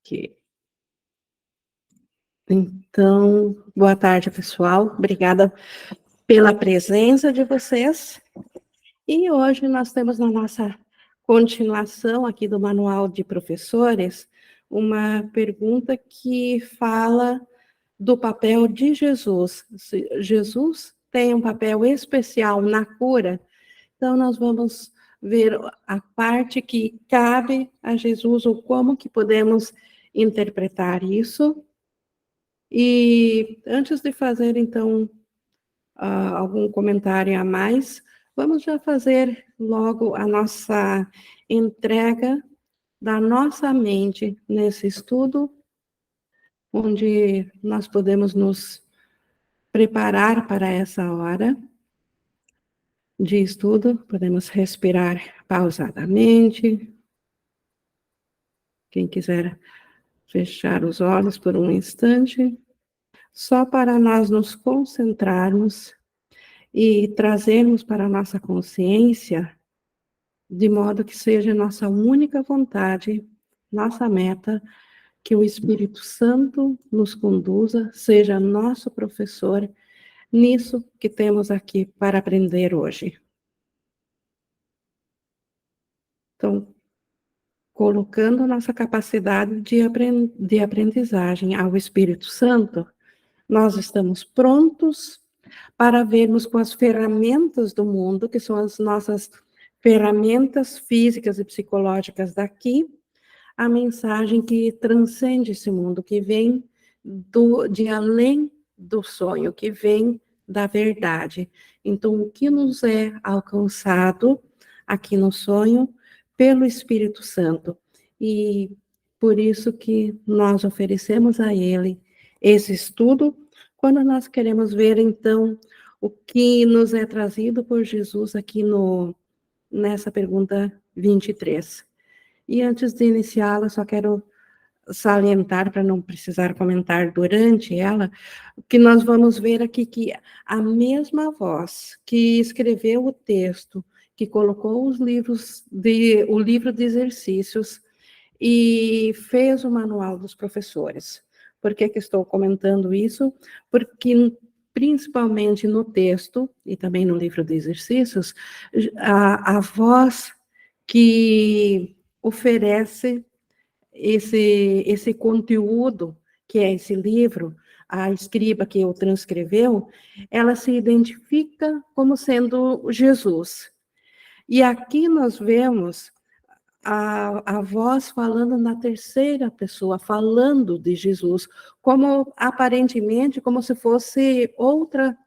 Ok. Então, boa tarde, pessoal. Obrigada pela presença de vocês. E hoje nós temos na nossa continuação aqui do Manual de Professores uma pergunta que fala do papel de Jesus. Se Jesus tem um papel especial na cura, então nós vamos ver a parte que cabe a Jesus, ou como que podemos interpretar isso. E antes de fazer, então, algum comentário a mais, vamos já fazer logo a nossa entrega da nossa mente nesse estudo, onde nós podemos nos preparar para essa hora de estudo, podemos respirar pausadamente. Quem quiser fechar os olhos por um instante, só para nós nos concentrarmos e trazermos para a nossa consciência, de modo que seja nossa única vontade, nossa meta, que o Espírito Santo nos conduza, seja nosso professor, nisso que temos aqui para aprender hoje. Então, colocando nossa capacidade de aprendizagem ao Espírito Santo, nós estamos prontos para vermos com as ferramentas do mundo, que são as nossas ferramentas físicas e psicológicas daqui, a mensagem que transcende esse mundo, que vem de além do sonho, que vem da verdade. Então, o que nos é alcançado aqui no sonho pelo Espírito Santo. E por isso que nós oferecemos a ele esse estudo, quando nós queremos ver, então, o que nos é trazido por Jesus aqui nessa pergunta 23. E antes de iniciá-la, só quero salientar, para não precisar comentar durante ela, que nós vamos ver aqui que a mesma voz que escreveu o texto, que colocou o livro de exercícios e fez o manual dos professores. Por que estou comentando isso? Porque, principalmente no texto, e também no livro de exercícios, a voz que oferece esse conteúdo, que é esse livro, a escriba que o transcreveu, ela se identifica como sendo Jesus. E aqui nós vemos a voz falando na terceira pessoa, falando de Jesus, como aparentemente como se fosse outra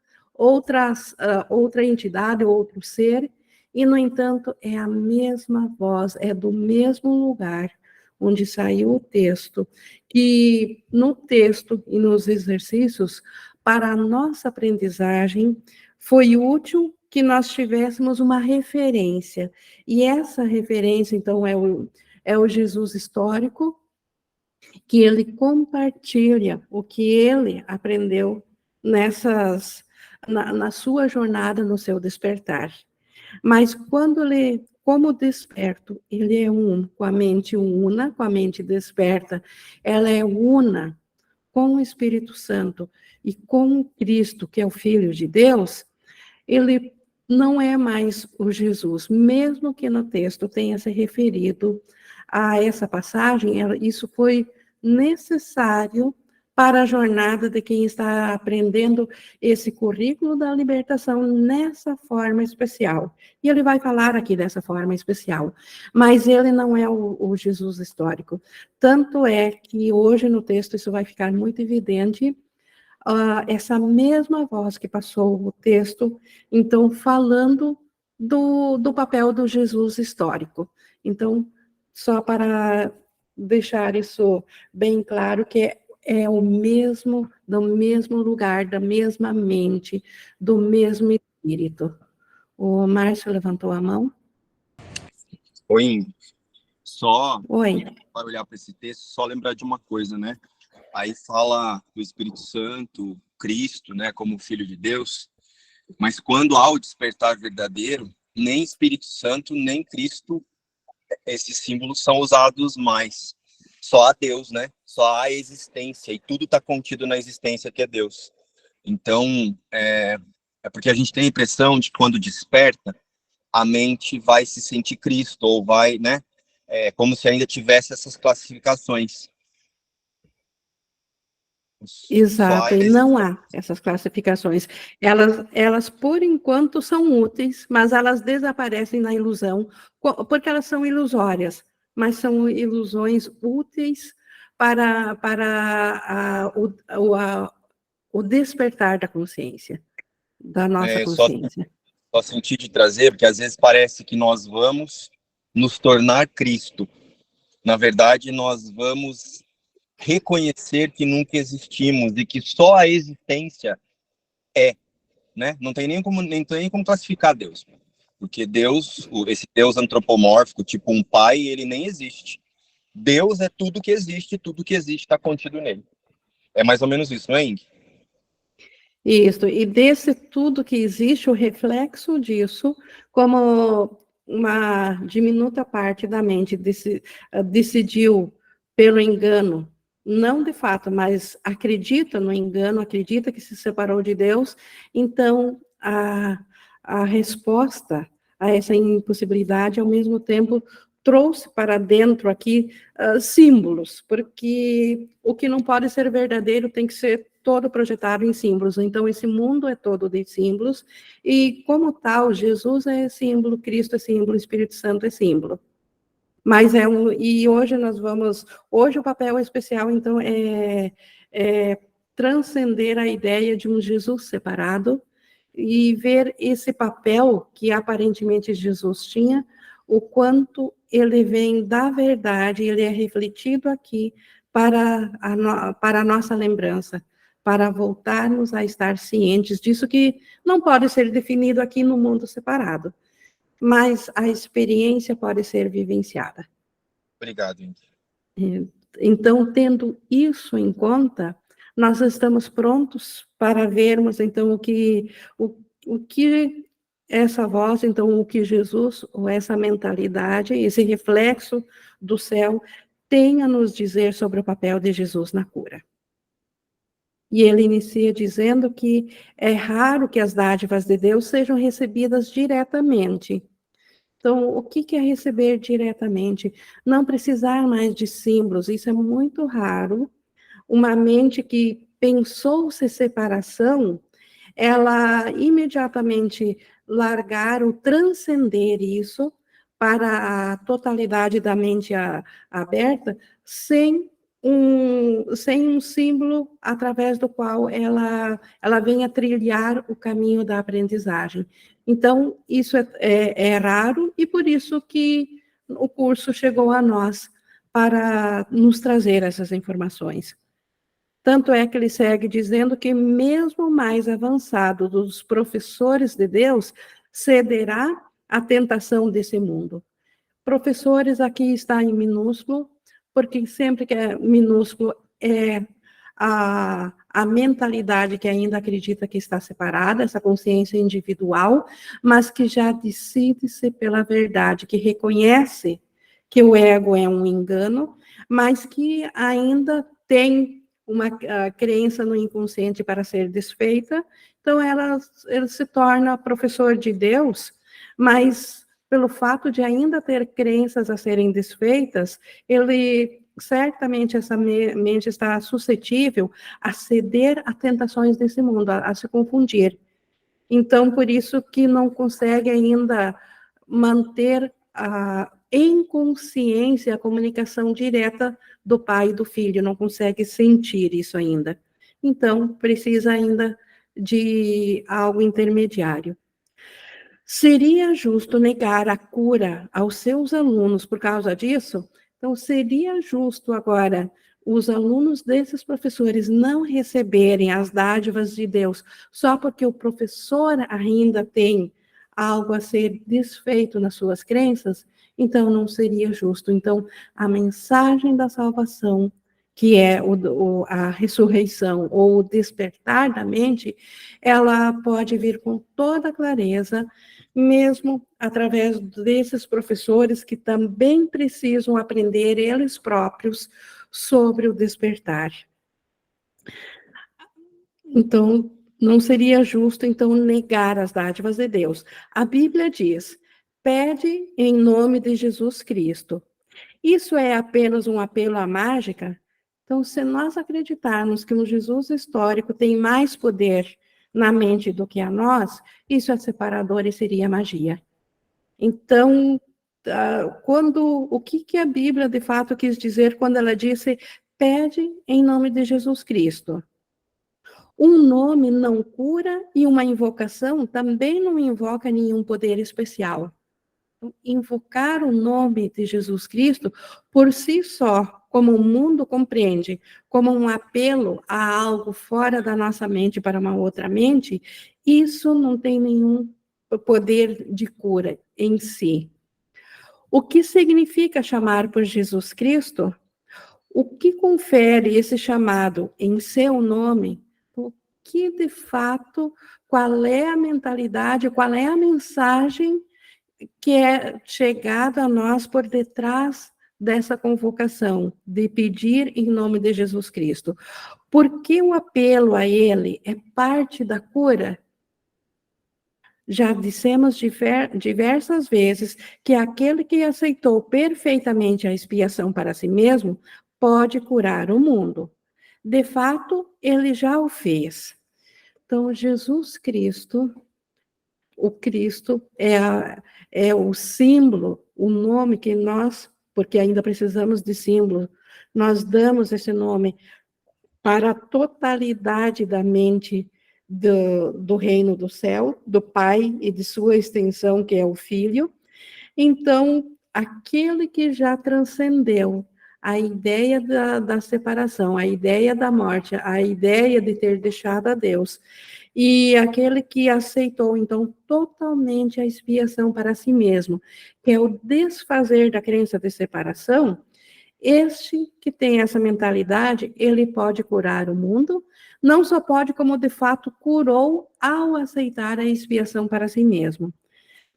entidade, outro ser, e no entanto é a mesma voz, é do mesmo lugar onde saiu o texto, que no texto e nos exercícios, para a nossa aprendizagem, foi útil que nós tivéssemos uma referência. E essa referência, então, é o Jesus histórico, que ele compartilha o que ele aprendeu na sua jornada, no seu despertar. Mas quando ele, como desperto, ele é com a mente una, com a mente desperta, ela é una com o Espírito Santo e com Cristo, que é o Filho de Deus, ele não é mais o Jesus, mesmo que no texto tenha se referido a essa passagem, isso foi necessário para a jornada de quem está aprendendo esse currículo da libertação nessa forma especial. E ele vai falar aqui dessa forma especial, mas ele não é o Jesus histórico. Tanto é que hoje no texto isso vai ficar muito evidente, essa mesma voz que passou o texto, então, falando do papel do Jesus histórico. Então, só para deixar isso bem claro, que é o mesmo, do mesmo lugar, da mesma mente, do mesmo espírito. O Márcio levantou a mão. Oi, só Oi. para olhar para esse texto, só lembrar de uma coisa, né? Aí fala do Espírito Santo, Cristo, né, como Filho de Deus, mas quando há o despertar verdadeiro, nem Espírito Santo, nem Cristo, esses símbolos são usados mais. só há Deus, né? Só há existência, e tudo está contido na existência que é Deus. Então, é porque a gente tem a impressão de que quando desperta, a mente vai se sentir Cristo, ou vai, né? É como se ainda tivesse essas classificações. Só Exato, há e não existência. há essas classificações. Elas, por enquanto, são úteis, mas elas desaparecem na ilusão, porque elas são ilusórias, mas são ilusões úteis para o despertar da consciência, da nossa Só consciência. senti de trazer, porque às vezes parece que nós vamos nos tornar Cristo. Na verdade, nós vamos reconhecer que nunca existimos e que só a existência é, né? Não tem nem como classificar Deus, porque Deus, esse Deus antropomórfico, tipo um pai, ele nem existe. Deus é tudo que existe está contido nele. É mais ou menos isso, não é, Ing? Isso, e desse tudo que existe, o reflexo disso, como uma diminuta parte da mente decidiu pelo engano, não de fato, mas acredita no engano, acredita que se separou de Deus, então a resposta a essa impossibilidade, ao mesmo tempo, trouxe para dentro aqui símbolos, porque o que não pode ser verdadeiro tem que ser todo projetado em símbolos. Então, esse mundo é todo de símbolos, e como tal, Jesus é símbolo, Cristo é símbolo, Espírito Santo é símbolo. Mas e hoje o papel especial, então, é transcender a ideia de um Jesus separado e ver esse papel que aparentemente Jesus tinha, o quanto ele vem da verdade, ele é refletido aqui para a nossa lembrança, para voltarmos a estar cientes disso que não pode ser definido aqui no mundo separado, mas a experiência pode ser vivenciada. Obrigado, Ing. Então, tendo isso em conta, nós estamos prontos para vermos, então, o que essa voz, então, o que Jesus, ou essa mentalidade, esse reflexo do céu, tem a nos dizer sobre o papel de Jesus na cura. E ele inicia dizendo que é raro que as dádivas de Deus sejam recebidas diretamente. Então, o que é receber diretamente? Não precisar mais de símbolos, isso é muito raro. Uma mente que pensou-se separação, ela imediatamente largar ou transcender isso para a totalidade da mente aberta, sem um símbolo através do qual ela venha trilhar o caminho da aprendizagem. Então, isso é raro, e por isso que o curso chegou a nós para nos trazer essas informações. Tanto é que ele segue dizendo que mesmo o mais avançado dos professores de Deus cederá à tentação desse mundo. Professores aqui está em minúsculo, porque sempre que é minúsculo é a mentalidade que ainda acredita que está separada, essa consciência individual, mas que já decide-se pela verdade, que reconhece que o ego é um engano, mas que ainda tem uma crença no inconsciente para ser desfeita. Então, ele se torna professor de Deus, mas pelo fato de ainda ter crenças a serem desfeitas, ele certamente essa mente está suscetível a ceder a tentações desse mundo, a se confundir. Então, por isso que não consegue ainda manter em consciência a comunicação direta do pai e do filho, não consegue sentir isso ainda. Então, precisa ainda de algo intermediário. Seria justo negar a cura aos seus alunos por causa disso? Então, seria justo agora os alunos desses professores não receberem as dádivas de Deus só porque o professor ainda tem algo a ser desfeito nas suas crenças? Então, não seria justo. Então, a mensagem da salvação que é a ressurreição ou o despertar da mente, ela pode vir com toda clareza, mesmo através desses professores que também precisam aprender eles próprios sobre o despertar. Então, não seria justo, então, negar as dádivas de Deus. A Bíblia diz: pede em nome de Jesus Cristo. Isso é apenas um apelo à mágica? Então, se nós acreditarmos que um Jesus histórico tem mais poder na mente do que a nós, isso é separador e seria magia. Então, o que a Bíblia de fato quis dizer quando ela disse: pede em nome de Jesus Cristo? Um nome não cura e uma invocação também não invoca nenhum poder especial. Invocar o nome de Jesus Cristo, por si só, como o mundo compreende, como um apelo a algo fora da nossa mente para uma outra mente, isso não tem nenhum poder de cura em si. O que significa chamar por Jesus Cristo? O que confere esse chamado em seu nome? O que, de fato, qual é a mentalidade, qual é a mensagem que é chegada a nós por detrás dessa convocação, de pedir em nome de Jesus Cristo? Porque o apelo a Ele é parte da cura? Já dissemos diversas vezes que aquele que aceitou perfeitamente a expiação para si mesmo pode curar o mundo. De fato, ele já o fez. Então, Jesus Cristo, o Cristo é o símbolo, o nome que nós, porque ainda precisamos de símbolo, nós damos esse nome para a totalidade da mente do reino do céu, do Pai e de sua extensão, que é o Filho. Então, aquele que já transcendeu a ideia da separação, a ideia da morte, a ideia de ter deixado a Deus, e aquele que aceitou, então, totalmente a expiação para si mesmo, que é o desfazer da crença de separação, este que tem essa mentalidade, ele pode curar o mundo, não só pode, como de fato curou ao aceitar a expiação para si mesmo.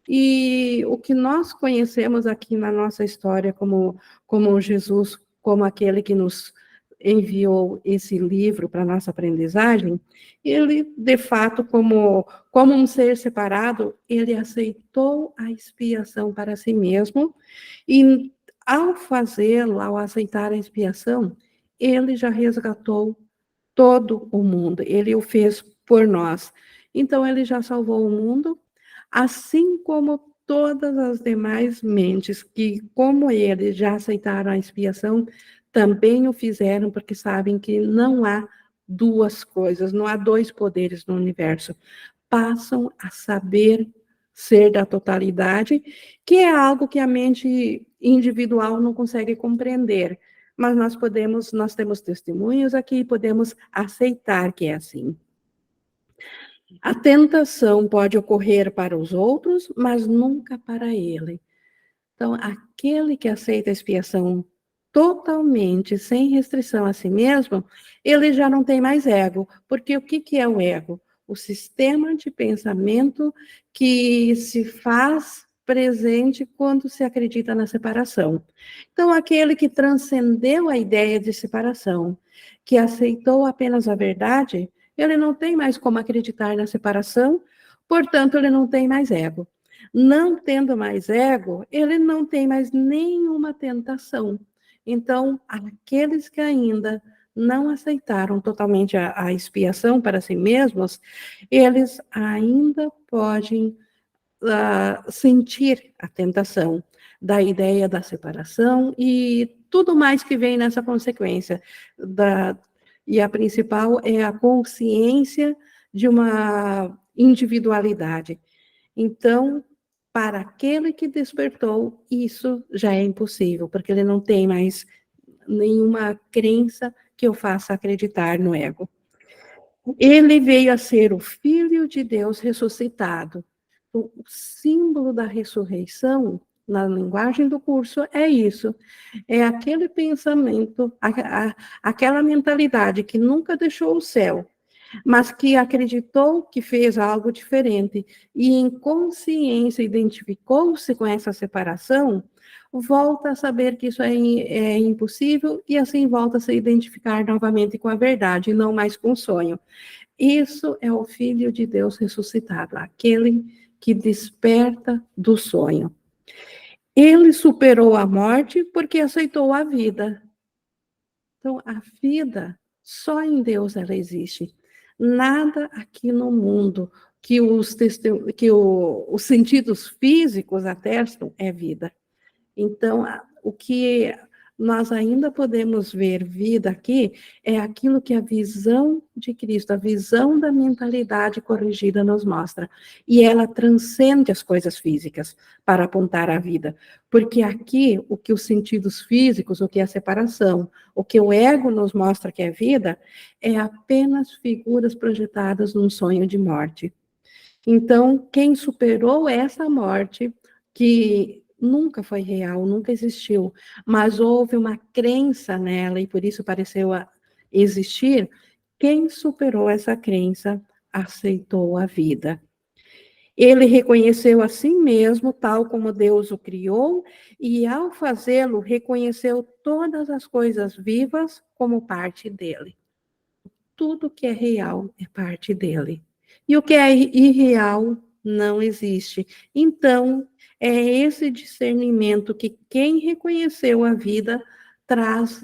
E o que nós conhecemos aqui na nossa história como Jesus, como aquele que nos enviou esse livro para nossa aprendizagem, ele, de fato, como um ser separado, ele aceitou a expiação para si mesmo, e ao fazê-lo, ao aceitar a expiação, ele já resgatou todo o mundo, ele o fez por nós. Então, ele já salvou o mundo, assim como todas as demais mentes que, como ele, já aceitaram a expiação, também o fizeram, porque sabem que não há duas coisas, não há dois poderes no universo. Passam a saber ser da totalidade, que é algo que a mente individual não consegue compreender. Mas nós temos testemunhos aqui e podemos aceitar que é assim. A tentação pode ocorrer para os outros, mas nunca para ele. Então, aquele que aceita a expiação totalmente, sem restrição a si mesmo, ele já não tem mais ego. Porque o que é o ego? O sistema de pensamento que se faz presente quando se acredita na separação. Então, aquele que transcendeu a ideia de separação, que aceitou apenas a verdade, ele não tem mais como acreditar na separação, portanto, ele não tem mais ego. Não tendo mais ego, ele não tem mais nenhuma tentação. Então, aqueles que ainda não aceitaram totalmente a expiação para si mesmos, eles ainda podem sentir a tentação da ideia da separação e tudo mais que vem nessa consequência. E a principal é a consciência de uma individualidade. Então, para aquele que despertou, isso já é impossível, porque ele não tem mais nenhuma crença que o faça acreditar no ego. Ele veio a ser o Filho de Deus ressuscitado. O símbolo da ressurreição na linguagem do curso, é isso. É aquele pensamento, aquela mentalidade que nunca deixou o céu, mas que acreditou que fez algo diferente e em consciência identificou-se com essa separação, volta a saber que isso é impossível e assim volta a se identificar novamente com a verdade, e não mais com o sonho. Isso é o Filho de Deus ressuscitado, aquele que desperta do sonho. Ele superou a morte porque aceitou a vida. Então, a vida, só em Deus ela existe. Nada aqui no mundo que os sentidos físicos atestam é vida. Então, o que nós ainda podemos ver vida aqui é aquilo que a visão de Cristo, a visão da mentalidade corrigida nos mostra. E ela transcende as coisas físicas para apontar a vida. Porque aqui, o que os sentidos físicos, o que é a separação, o que o ego nos mostra que é vida, é apenas figuras projetadas num sonho de morte. Então, quem superou essa morte, que nunca foi real, nunca existiu, mas houve uma crença nela e por isso pareceu existir, quem superou essa crença aceitou a vida. Ele reconheceu a si mesmo, tal como Deus o criou, e ao fazê-lo, reconheceu todas as coisas vivas como parte dele. Tudo que é real é parte dele. E o que é irreal não existe. Então, é esse discernimento que quem reconheceu a vida traz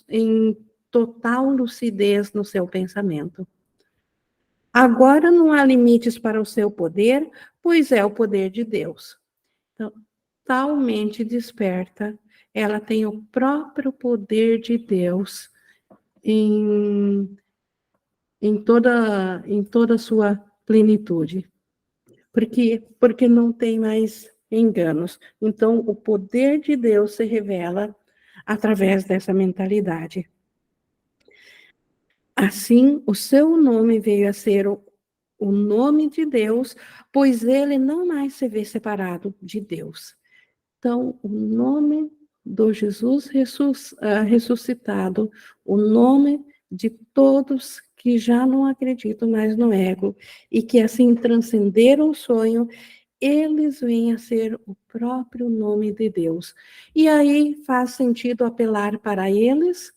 em total lucidez no seu pensamento. Agora não há limites para o seu poder, pois é o poder de Deus. Então, talmente desperta, ela tem o próprio poder de Deus em toda a sua plenitude. Porque não tem mais enganos. Então, o poder de Deus se revela através dessa mentalidade. Assim, o seu nome veio a ser o nome de Deus, pois ele não mais se vê separado de Deus. Então, o nome do Jesus ressuscitado, o nome de todos que já não acreditam mais no ego e que assim transcenderam o sonho, eles vêm a ser o próprio nome de Deus. E aí faz sentido apelar para eles,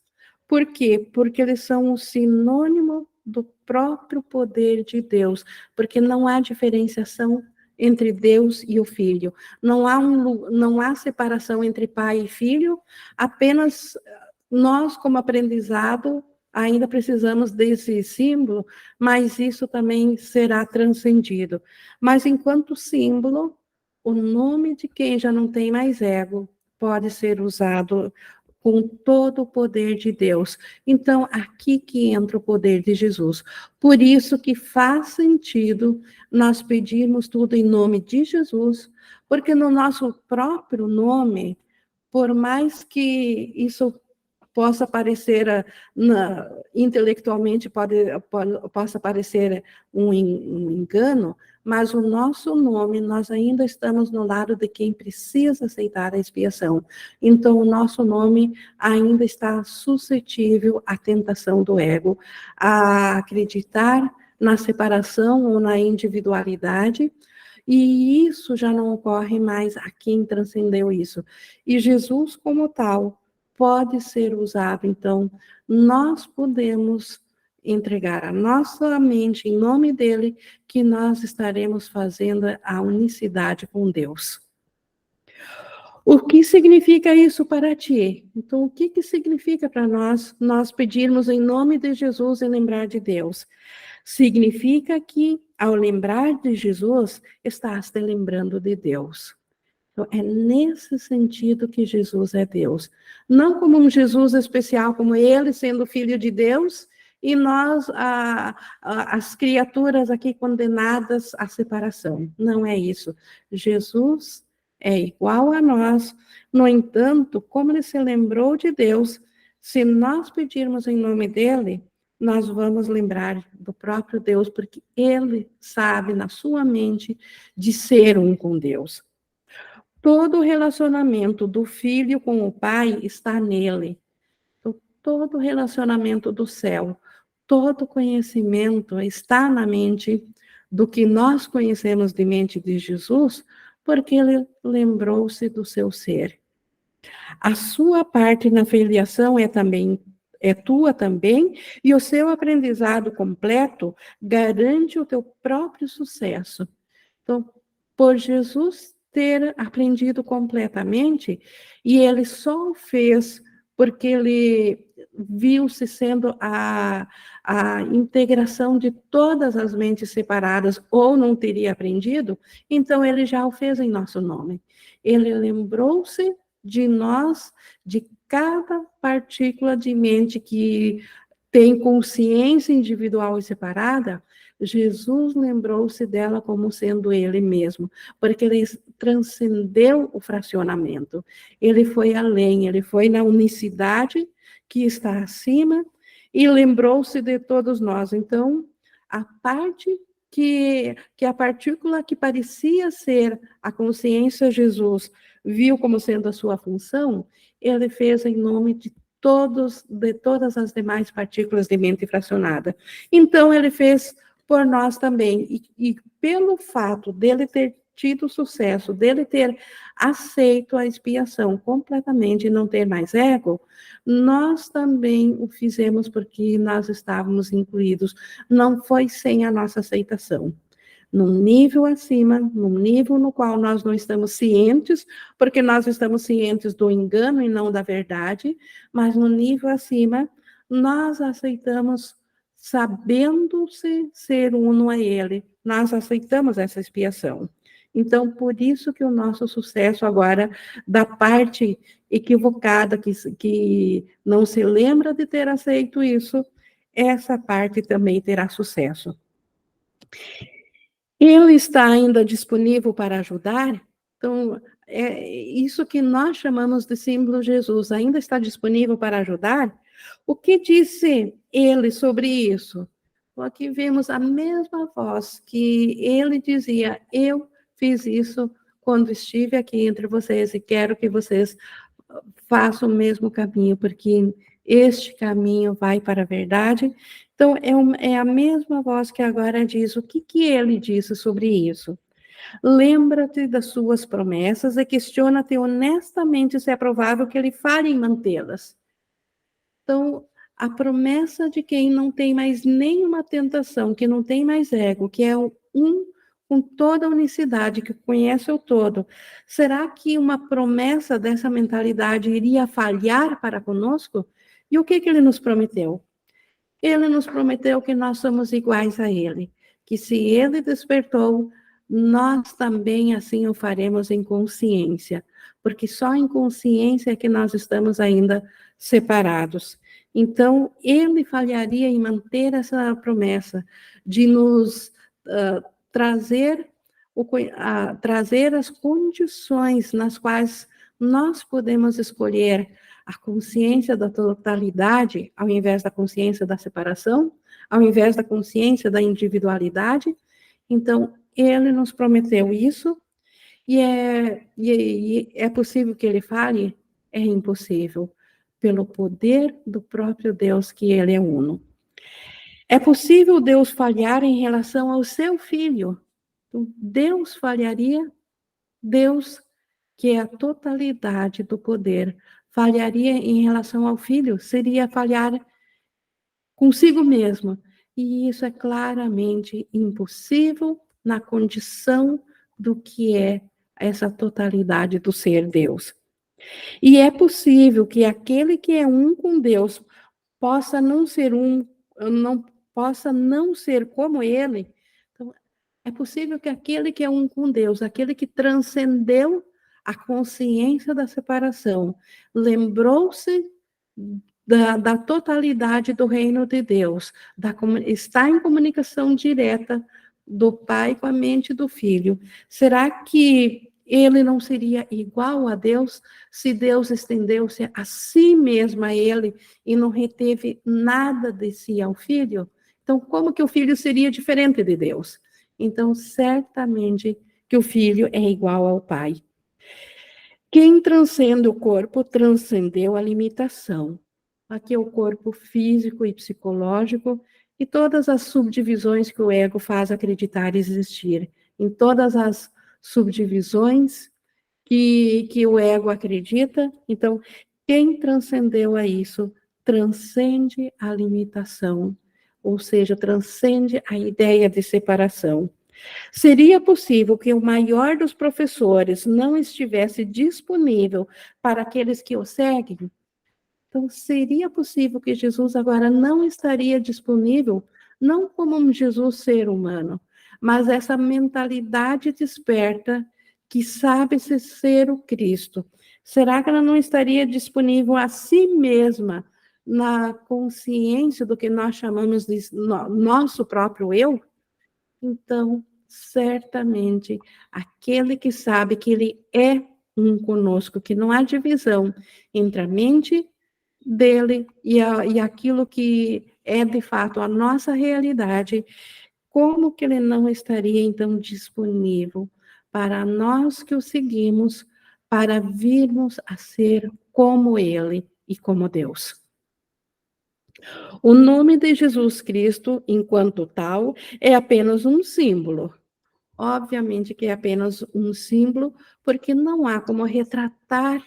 por quê? Porque eles são um sinônimo do próprio poder de Deus, porque não há diferenciação entre Deus e o Filho. Não há separação entre pai e filho, apenas nós, como aprendizado, ainda precisamos desse símbolo, mas isso também será transcendido. Mas, enquanto símbolo, o nome de quem já não tem mais ego pode ser usado com todo o poder de Deus. Então, aqui que entra o poder de Jesus. Por isso que faz sentido nós pedirmos tudo em nome de Jesus, porque no nosso próprio nome, por mais que isso possa parecer, intelectualmente, possa parecer um engano, mas o nosso nome, nós ainda estamos no lado de quem precisa aceitar a expiação. Então, o nosso nome ainda está suscetível à tentação do ego, a acreditar na separação ou na individualidade, e isso já não ocorre mais a quem transcendeu isso. E Jesus, como tal, pode ser usado. Então, nós podemos entregar a nossa mente em nome dele, que nós estaremos fazendo a unicidade com Deus. O que significa isso para ti? Então, o que significa para nós pedirmos em nome de Jesus e lembrar de Deus? Significa que, ao lembrar de Jesus, estás te lembrando de Deus. Então, é nesse sentido que Jesus é Deus. Não como um Jesus especial, como ele sendo filho de Deus, e nós, as criaturas aqui condenadas à separação. Não é isso. Jesus é igual a nós. No entanto, como ele se lembrou de Deus, se nós pedirmos em nome dele, nós vamos lembrar do próprio Deus, porque ele sabe na sua mente de ser um com Deus. todo o relacionamento do filho com o pai está nele. Então, todo o relacionamento do céu, todo conhecimento está na mente do que nós conhecemos de mente de Jesus, porque ele lembrou-se do seu ser. A sua parte na filiação é tua também, e o seu aprendizado completo garante o teu próprio sucesso. Então, por Jesus ter aprendido completamente, e ele só o fez porque ele viu-se sendo a integração de todas as mentes separadas, ou não teria aprendido, então ele já o fez em nosso nome. Ele lembrou-se de nós, de cada partícula de mente que tem consciência individual e separada. Jesus lembrou-se dela como sendo ele mesmo, porque ele transcendeu o fracionamento. Ele foi além, ele foi na unicidade que está acima e lembrou-se de todos nós. Então, a parte que a partícula que parecia ser a consciência Jesus viu como sendo a sua função, ele fez em nome de todas as demais partículas de mente fracionada. Então, ele fez por nós também, e pelo fato dele ter tido sucesso, dele ter aceito a expiação completamente e não ter mais ego, nós também o fizemos porque nós estávamos incluídos, não foi sem a nossa aceitação. Num nível acima, num nível no qual nós não estamos cientes, porque nós estamos cientes do engano e não da verdade, mas no nível acima, nós aceitamos sabendo-se ser uno a ele, nós aceitamos essa expiação. Então, por isso que o nosso sucesso agora, da parte equivocada, que não se lembra de ter aceito isso, essa parte também terá sucesso. Ele está ainda disponível para ajudar? Então, é isso que nós chamamos de símbolo Jesus, ainda está disponível para ajudar? O que disse ele sobre isso? Aqui vemos a mesma voz que ele dizia: eu fiz isso quando estive aqui entre vocês e quero que vocês façam o mesmo caminho, porque este caminho vai para a verdade. Então, é a mesma voz que agora diz o que ele disse sobre isso. Lembra-te das suas promessas e questiona-te honestamente se é provável que ele fale em mantê-las. Então, a promessa de quem não tem mais nenhuma tentação, que não tem mais ego, que é um com toda a unicidade, que conhece o todo, será que uma promessa dessa mentalidade iria falhar para conosco? E o que ele nos prometeu? Ele nos prometeu que nós somos iguais a ele, que se ele despertou, nós também assim o faremos em consciência, porque só em consciência é que nós estamos ainda separados. Então, ele falharia em manter essa promessa de nos trazer as condições nas quais nós podemos escolher a consciência da totalidade, ao invés da consciência da separação, ao invés da consciência da individualidade. Então, ele nos prometeu isso, e é possível que ele fale? É impossível, pelo poder do próprio Deus, que ele é uno. É possível Deus falhar em relação ao seu filho? Deus falharia? Deus, que é a totalidade do poder, falharia em relação ao filho? Seria falhar consigo mesmo. E isso é claramente impossível na condição do que é essa totalidade do ser Deus. E é possível que aquele que é um com Deus possa não ser possa não ser como ele. Então, é possível que aquele que é um com Deus, aquele que transcendeu a consciência da separação, lembrou-se da totalidade do reino de Deus, está em comunicação direta do Pai com a mente do Filho. Será que ele não seria igual a Deus se Deus estendeu-se a si mesmo a ele e não reteve nada de si ao Filho? Então, como que o Filho seria diferente de Deus? Então, certamente que o Filho é igual ao Pai. Quem transcende o corpo transcendeu a limitação. Aqui é o corpo físico e psicológico e todas as subdivisões que o ego faz acreditar existir. Em todas as subdivisões que o ego acredita, então, quem transcendeu a isso transcende a limitação, ou seja, transcende a ideia de separação. Seria possível que o maior dos professores não estivesse disponível para aqueles que o seguem? Então, seria possível que Jesus agora não estaria disponível, não como um Jesus ser humano, mas essa mentalidade desperta que sabe se ser o Cristo. Será que ela não estaria disponível a si mesma na consciência do que nós chamamos de nosso próprio eu? Então, certamente, aquele que sabe que ele é um conosco, que não há divisão entre a mente dele e aquilo que é, de fato, a nossa realidade, como que ele não estaria, então, disponível para nós que o seguimos, para virmos a ser como ele e como Deus? O nome de Jesus Cristo, enquanto tal, é apenas um símbolo. Obviamente que é apenas um símbolo, porque não há como retratar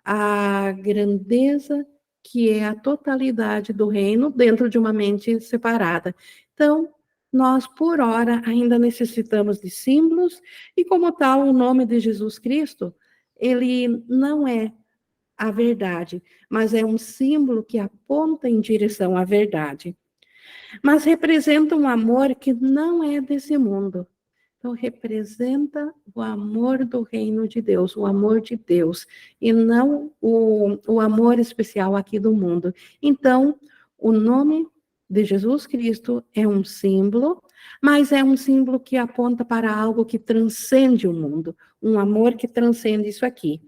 a grandeza que é a totalidade do reino dentro de uma mente separada. Então, nós, por hora, ainda necessitamos de símbolos, e como tal, o nome de Jesus Cristo, ele não é a verdade, mas é um símbolo que aponta em direção à verdade. Mas representa um amor que não é desse mundo. Então, representa o amor do reino de Deus, o amor de Deus, e não o amor especial aqui do mundo. Então, o nome de Jesus Cristo é um símbolo, mas é um símbolo que aponta para algo que transcende o mundo, um amor que transcende isso aqui.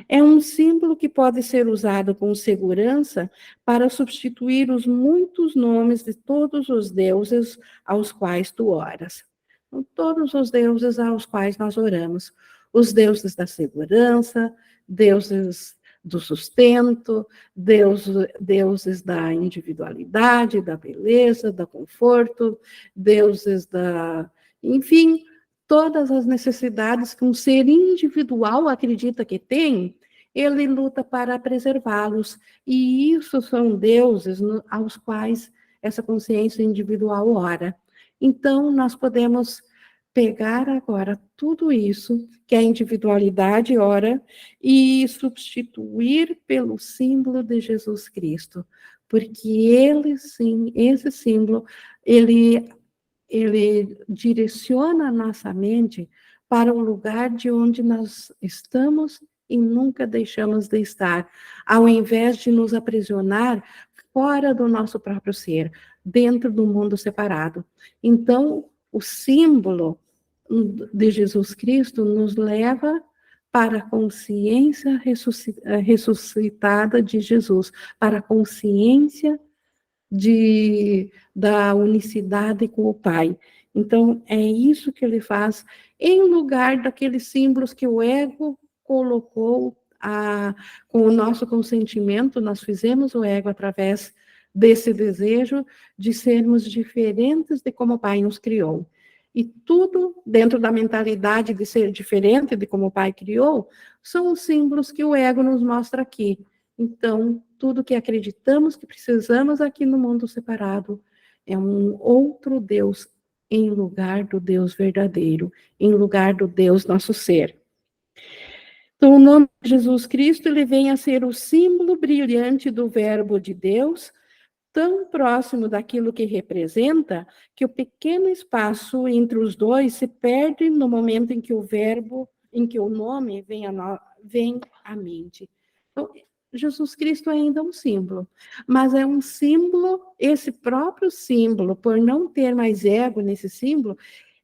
É um símbolo que pode ser usado com segurança para substituir os muitos nomes de todos os deuses aos quais tu oras. Então, todos os deuses aos quais nós oramos. Os deuses da segurança, deuses do sustento, deuses da individualidade, da beleza, do conforto, deuses da. Enfim, todas as necessidades que um ser individual acredita que tem, ele luta para preservá-los. E isso são deuses aos quais essa consciência individual ora. Então, nós podemos pegar agora tudo isso que a individualidade ora e substituir pelo símbolo de Jesus Cristo. Porque ele, sim, esse símbolo, ele direciona a nossa mente para o lugar de onde nós estamos e nunca deixamos de estar, ao invés de nos aprisionar fora do nosso próprio ser, dentro do mundo separado. Então, o símbolo de Jesus Cristo nos leva para a consciência ressuscitada de Jesus, para a consciência da unicidade com o Pai. Então, é isso que ele faz, em lugar daqueles símbolos que o ego colocou com o nosso consentimento, nós fizemos o ego através desse desejo de sermos diferentes de como o Pai nos criou. E tudo dentro da mentalidade de ser diferente de como o Pai criou, são os símbolos que o ego nos mostra aqui. Então, tudo que acreditamos que precisamos aqui no mundo separado é um outro Deus em lugar do Deus verdadeiro, em lugar do Deus nosso ser. Então, o nome de Jesus Cristo, ele vem a ser o símbolo brilhante do verbo de Deus, tão próximo daquilo que representa, que o pequeno espaço entre os dois se perde no momento em que o verbo, em que o nome vem à mente. Então, Jesus Cristo é ainda um símbolo, mas é um símbolo, esse próprio símbolo, por não ter mais ego nesse símbolo,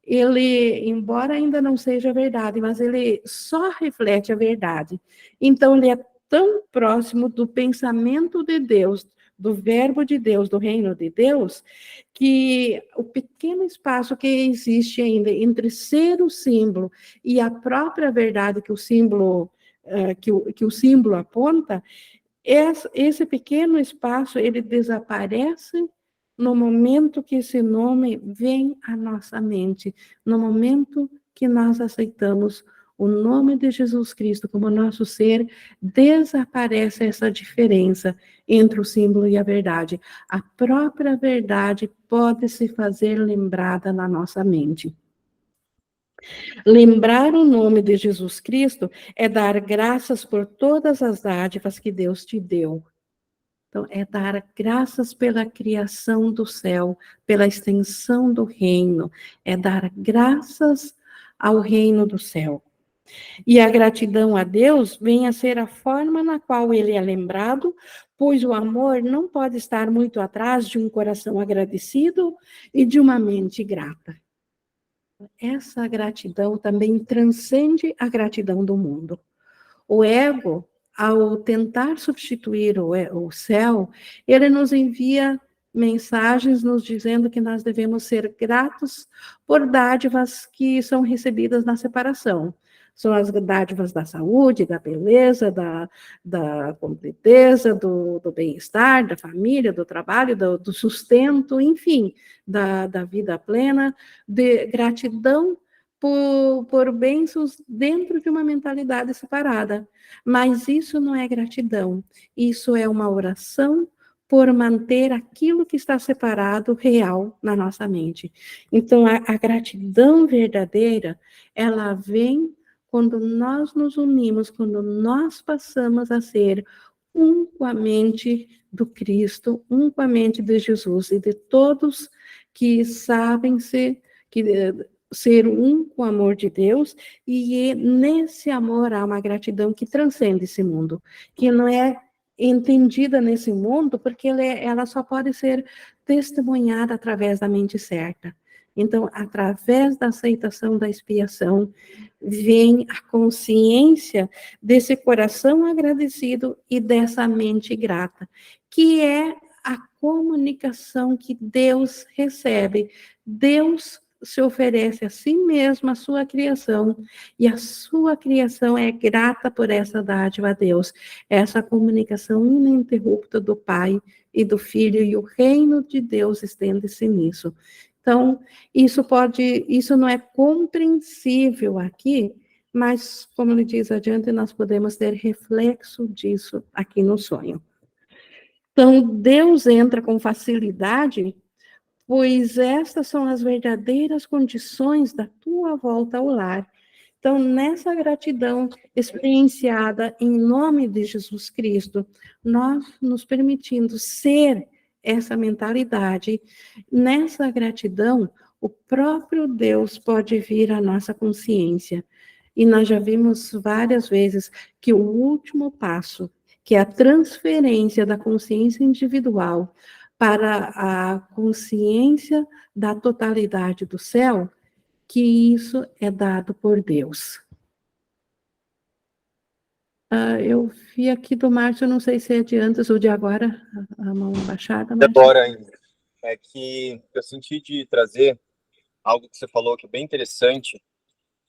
ele, embora ainda não seja verdade, mas ele só reflete a verdade. Então, ele é tão próximo do pensamento de Deus, do verbo de Deus, do reino de Deus, que o pequeno espaço que existe ainda entre ser o símbolo e a própria verdade que o símbolo que o símbolo aponta, esse pequeno espaço, ele desaparece no momento que esse nome vem à nossa mente, no momento que nós aceitamos o nome de Jesus Cristo como nosso ser, desaparece essa diferença entre o símbolo e a verdade. A própria verdade pode se fazer lembrada na nossa mente. Lembrar o nome de Jesus Cristo é dar graças por todas as dádivas que Deus te deu. Então, é dar graças pela criação do céu, pela extensão do reino, é dar graças ao reino do céu. E a gratidão a Deus vem a ser a forma na qual ele é lembrado, pois o amor não pode estar muito atrás de um coração agradecido e de uma mente grata. Essa gratidão também transcende a gratidão do mundo. O ego, ao tentar substituir o céu, ele nos envia mensagens nos dizendo que nós devemos ser gratos por dádivas que são recebidas na separação. São as dádivas da saúde, da beleza, da completeza, do bem-estar, da família, do trabalho, do sustento, enfim, da vida plena, de gratidão por bênçãos dentro de uma mentalidade separada. Mas isso não é gratidão, isso é uma oração por manter aquilo que está separado real na nossa mente. Então, a gratidão verdadeira, ela vem quando nós nos unimos, quando nós passamos a ser um com a mente do Cristo, um com a mente de Jesus e de todos que sabem ser um com o amor de Deus, e nesse amor há uma gratidão que transcende esse mundo, que não é entendida nesse mundo, porque ela só pode ser testemunhada através da mente certa. Então, através da aceitação da expiação, vem a consciência desse coração agradecido e dessa mente grata, que é a comunicação que Deus recebe. Deus se oferece a si mesmo, a sua criação, e a sua criação é grata por essa dádiva a Deus, essa comunicação ininterrupta do Pai e do Filho, e o reino de Deus estende-se nisso. Então, isso não é compreensível aqui, mas, como ele diz adiante, nós podemos ter reflexo disso aqui no sonho. Então, Deus entra com facilidade, pois estas são as verdadeiras condições da tua volta ao lar. Então, nessa gratidão experienciada em nome de Jesus Cristo, nós nos permitindo ser essa mentalidade, nessa gratidão, o próprio Deus pode vir à nossa consciência. E nós já vimos várias vezes que o último passo, que é a transferência da consciência individual para a consciência da totalidade do céu, que isso é dado por Deus. Eu vi aqui do Márcio, não sei se é de antes ou de agora, a mão baixada. Márcio. Agora ainda. É que eu senti de trazer algo que você falou que é bem interessante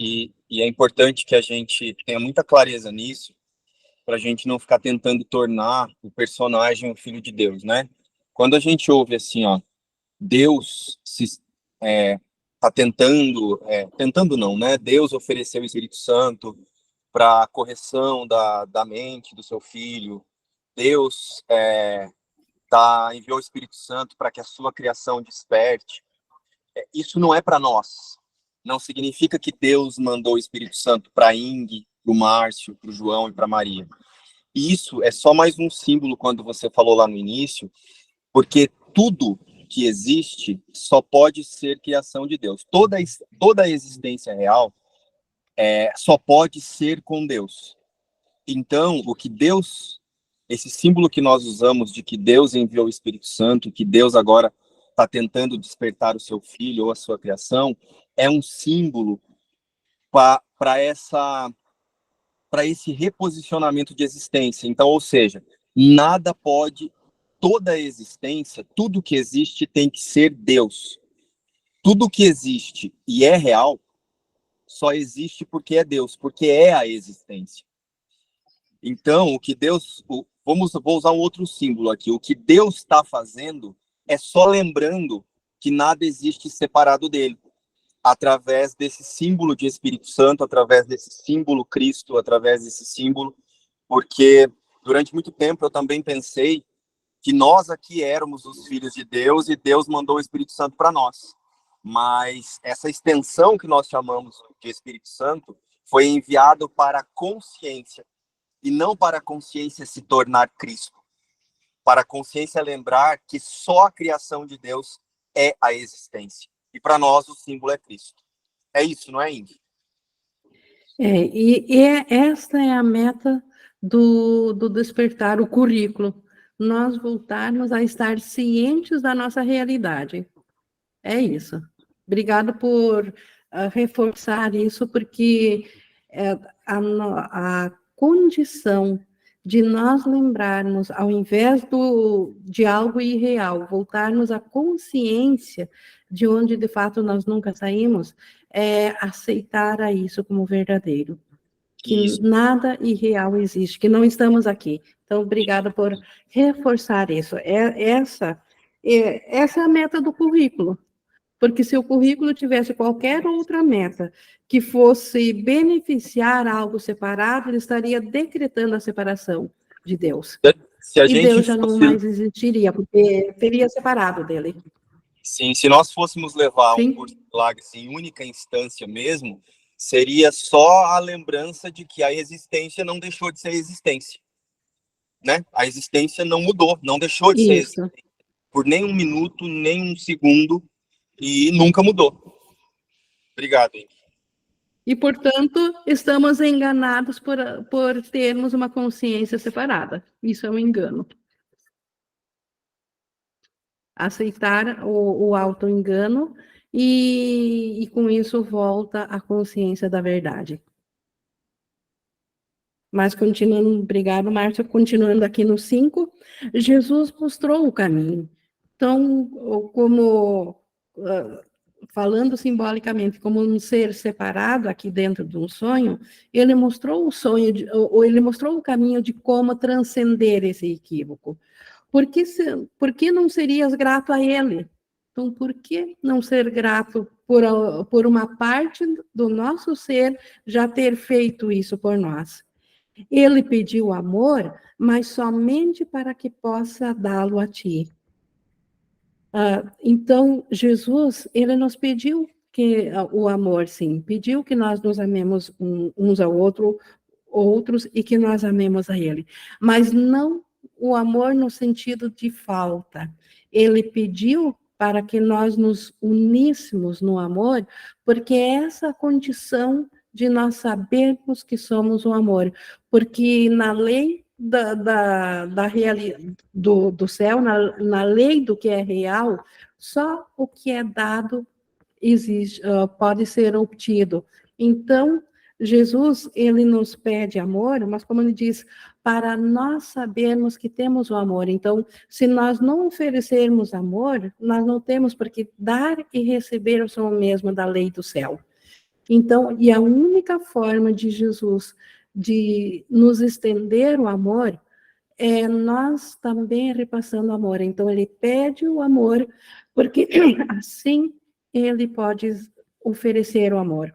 e é importante que a gente tenha muita clareza nisso, para a gente não ficar tentando tornar o personagem o filho de Deus, né? Quando a gente ouve assim, ó, Deus tá tentando não, né? Deus ofereceu o Espírito Santo para a correção da mente do seu filho. Deus enviou o Espírito Santo para que a sua criação desperte. Isso não é para nós. Não significa que Deus mandou o Espírito Santo para Ing, para o Márcio, para o João e para Maria. Isso é só mais um símbolo, quando você falou lá no início, porque tudo que existe só pode ser criação de Deus. Toda a existência real só pode ser com Deus. Então, o que Deus, esse símbolo que nós usamos de que Deus enviou o Espírito Santo, que Deus agora está tentando despertar o seu filho ou a sua criação, é um símbolo para esse reposicionamento de existência. Então, ou seja, nada pode, toda a existência, tudo que existe tem que ser Deus. Tudo que existe e é real só existe porque é Deus, porque é a existência. Então, o que Deus... vou usar um outro símbolo aqui. O que Deus está fazendo é só lembrando que nada existe separado dele. Através desse símbolo de Espírito Santo, através desse símbolo Cristo, através desse símbolo, porque durante muito tempo eu também pensei que nós aqui éramos os filhos de Deus e Deus mandou o Espírito Santo para nós. Mas essa extensão que nós chamamos de Espírito Santo foi enviado para a consciência, e não para a consciência se tornar Cristo. Para a consciência lembrar que só a criação de Deus é a existência. E para nós o símbolo é Cristo. É isso, não é, Indy? Esta é a meta do despertar, o currículo. Nós voltarmos a estar cientes da nossa realidade. É isso. Obrigado por reforçar isso, porque a condição de nós lembrarmos, ao invés de algo irreal, voltarmos à consciência de onde, de fato, nós nunca saímos, é aceitar a isso como verdadeiro. Que isso. Nada irreal existe, que não estamos aqui. Então, obrigada por reforçar isso. Essa é a meta do currículo. Porque se o currículo tivesse qualquer outra meta que fosse beneficiar algo separado, ele estaria decretando a separação de Deus. E Deus já não mais existiria, porque teria separado dele. Sim, se nós fôssemos levar um curso de milagres em única instância mesmo, seria só a lembrança de que a existência não deixou de ser existência. Né? A existência não mudou, não deixou de ser existência. Por nem um minuto, nem um segundo, e nunca mudou. Obrigado, Henrique. E, portanto, estamos enganados por termos uma consciência separada. Isso é um engano. Aceitar o auto-engano e com isso volta a consciência da verdade. Mas continuando, obrigado, Márcia, continuando aqui no 5, Jesus mostrou o caminho. Então, como falando simbolicamente como um ser separado aqui dentro de um sonho, ele mostrou o sonho, ou ele mostrou o caminho de como transcender esse equívoco. Por que não serias grato a ele? Então, por que não ser grato por uma parte do nosso ser já ter feito isso por nós? Ele pediu amor, mas somente para que possa dá-lo a ti. Então, Jesus, ele nos pediu o amor, sim, pediu que nós nos amemos uns ao outros e que nós amemos a ele, mas não o amor no sentido de falta. Ele pediu para que nós nos uníssemos no amor, porque essa condição de nós sabermos que somos o amor, porque na lei da realidade do céu, na lei do que é real, só o que é dado existe, pode ser obtido. Então, Jesus, ele nos pede amor, mas como ele diz, para nós sabermos que temos o amor. Então, se nós não oferecermos amor, nós não temos, porque dar e receber são o mesmo da lei do céu. Então, e a única forma de Jesus de nos estender o amor é nós também repassando o amor. Então, ele pede o amor, porque assim ele pode oferecer o amor.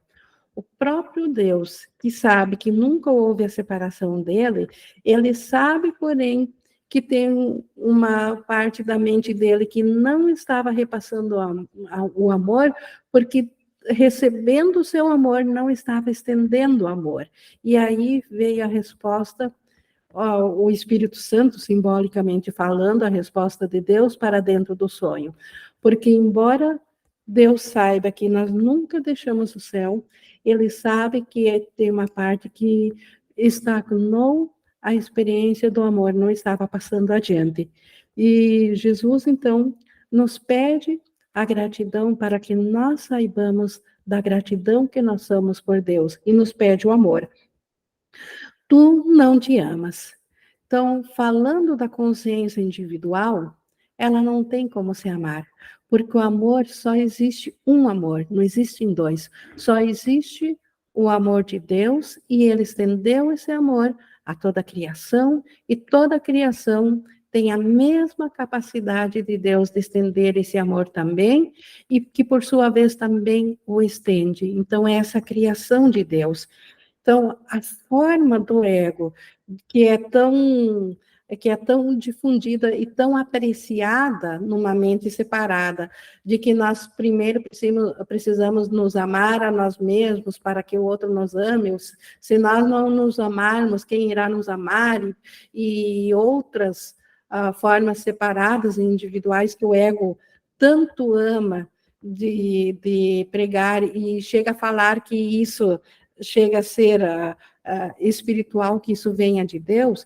O próprio Deus, que sabe que nunca houve a separação dele, ele sabe, porém, que tem uma parte da mente dele que não estava repassando o amor, porque recebendo o seu amor, não estava estendendo o amor. E aí veio a resposta, o Espírito Santo, simbolicamente falando, a resposta de Deus para dentro do sonho. Porque, embora Deus saiba que nós nunca deixamos o céu, ele sabe que tem uma parte que estagnou a experiência do amor, não estava passando adiante. E Jesus, então, nos pede a gratidão para que nós saibamos da gratidão que nós somos por Deus, e nos pede o amor. Tu não te amas. Então, falando da consciência individual, ela não tem como se amar, porque o amor só existe um amor, não existem dois. Só existe o amor de Deus, e ele estendeu esse amor a toda a criação, e toda a criação tem a mesma capacidade de Deus de estender esse amor também, e que, por sua vez, também o estende. Então, é essa criação de Deus. Então, a forma do ego, que é tão difundida e tão apreciada numa mente separada, de que nós primeiro precisamos nos amar a nós mesmos para que o outro nos ame, se nós não nos amarmos, quem irá nos amar, e outras formas separadas e individuais que o ego tanto ama de pregar, e chega a falar que isso chega a ser espiritual, que isso venha de Deus.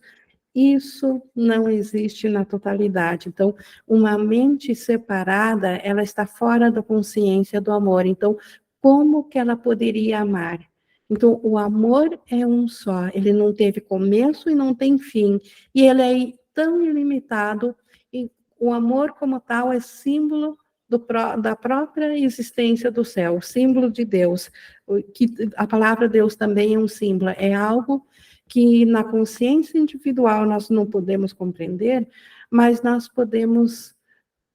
Isso não existe na totalidade. Então, uma mente separada, ela está fora da consciência do amor. Então, como que ela poderia amar? Então, o amor é um só. Ele não teve começo e não tem fim. E ele é tão ilimitado. E o amor, como tal, é símbolo da própria existência do céu, símbolo de Deus. Que a palavra Deus também é um símbolo. É algo que na consciência individual nós não podemos compreender, mas nós podemos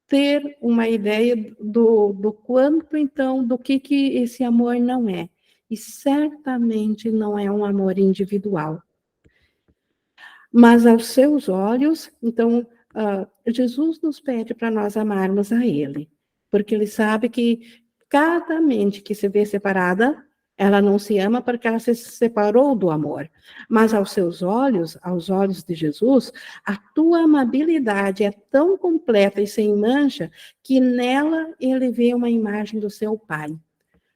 ter uma ideia do quanto, então, do que esse amor não é. E certamente não é um amor individual. Mas aos seus olhos, então, Jesus nos pede para nós amarmos a Ele, porque Ele sabe que cada mente que se vê separada, ela não se ama porque ela se separou do amor. Mas aos seus olhos, aos olhos de Jesus, a tua amabilidade é tão completa e sem mancha que nela ele vê uma imagem do seu Pai.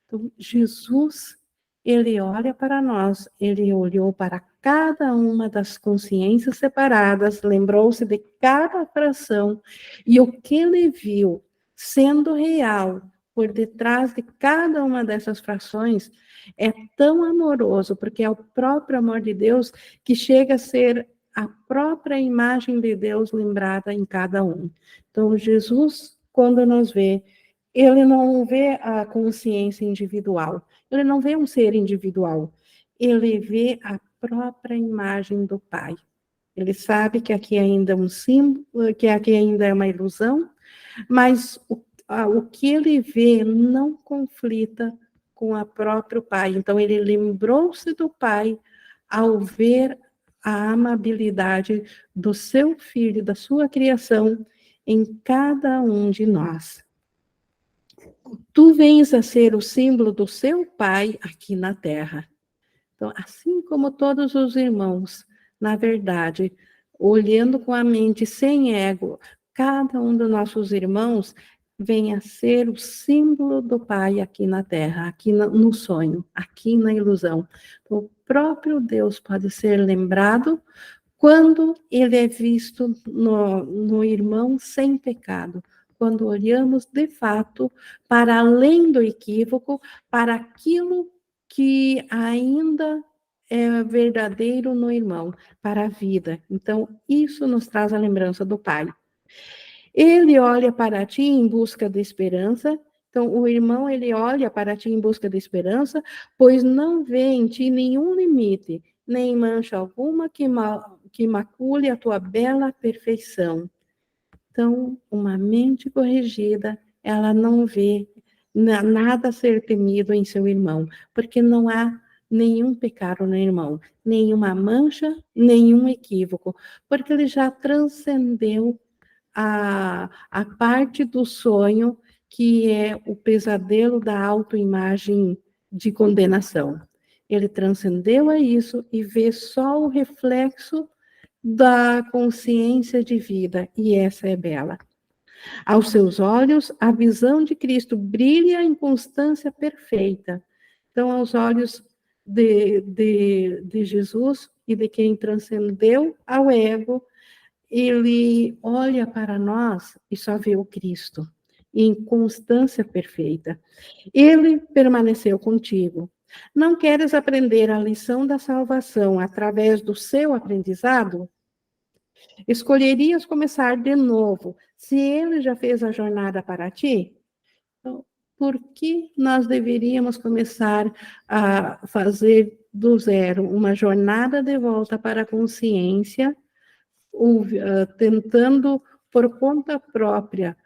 Então, Jesus, ele olha para nós, ele olhou para cada uma das consciências separadas, lembrou-se de cada fração, e o que ele viu sendo real por detrás de cada uma dessas frações é tão amoroso, porque é o próprio amor de Deus que chega a ser a própria imagem de Deus lembrada em cada um. Então, Jesus, quando nos vê, ele não vê a consciência individual, ele não vê um ser individual, ele vê a própria imagem do Pai. Ele sabe que aqui ainda é um símbolo, que aqui ainda é uma ilusão, mas o que ele vê não conflita com o próprio Pai. Então, ele lembrou-se do Pai ao ver a amabilidade do seu filho, da sua criação, em cada um de nós. Tu vens a ser o símbolo do seu Pai aqui na Terra. Então, assim como todos os irmãos, na verdade, olhando com a mente sem ego, cada um dos nossos irmãos vem a ser o símbolo do Pai aqui na Terra, aqui no sonho, aqui na ilusão. Então, o próprio Deus pode ser lembrado quando ele é visto no irmão sem pecado, quando olhamos de fato para além do equívoco, para aquilo que ainda é verdadeiro no irmão, para a vida. Então, isso nos traz a lembrança do Pai. Ele olha para ti em busca de esperança. Então, o irmão, ele olha para ti em busca de esperança, pois não vê em ti nenhum limite, nem mancha alguma que macule a tua bela perfeição. Então, uma mente corrigida, ela não vê nada a ser temido em seu irmão, porque não há nenhum pecado no irmão, nenhuma mancha, nenhum equívoco, porque ele já transcendeu a parte do sonho que é o pesadelo da autoimagem de condenação. Ele transcendeu a isso e vê só o reflexo da consciência de vida, e essa é bela. Aos seus olhos, a visão de Cristo brilha em constância perfeita. Então, aos olhos de Jesus e de quem transcendeu ao ego, ele olha para nós e só vê o Cristo, em constância perfeita. Ele permaneceu contigo. Não queres aprender a lição da salvação através do seu aprendizado? Escolherias começar de novo, se ele já fez a jornada para ti? Então, por que nós deveríamos começar a fazer do zero, uma jornada de volta para a consciência, tentando por conta própria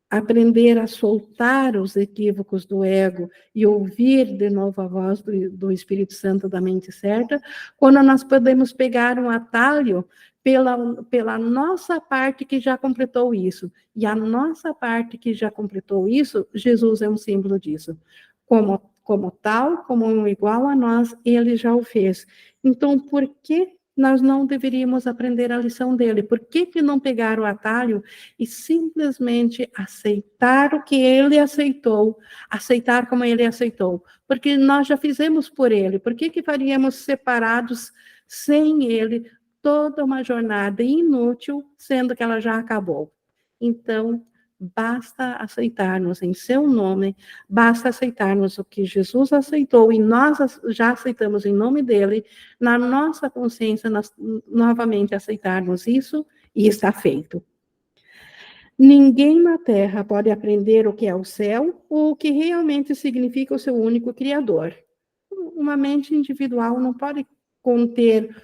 aprender a soltar os equívocos do ego e ouvir de novo a voz do Espírito Santo da mente certa, quando nós podemos pegar um atalho pela nossa parte que já completou isso. E a nossa parte que já completou isso, Jesus é um símbolo disso. Como tal, como um igual a nós, ele já o fez. Então, por que nós não deveríamos aprender a lição dele? Por que não pegar o atalho e simplesmente aceitar o que ele aceitou, aceitar como ele aceitou? Porque nós já fizemos por ele. Por que faríamos separados sem ele toda uma jornada inútil, sendo que ela já acabou? Então, basta aceitarmos em seu nome, basta aceitarmos o que Jesus aceitou e nós já aceitamos em nome dele, na nossa consciência, nós novamente aceitarmos isso e está feito. Ninguém na Terra pode aprender o que é o céu ou o que realmente significa o seu único Criador. Uma mente individual não pode conter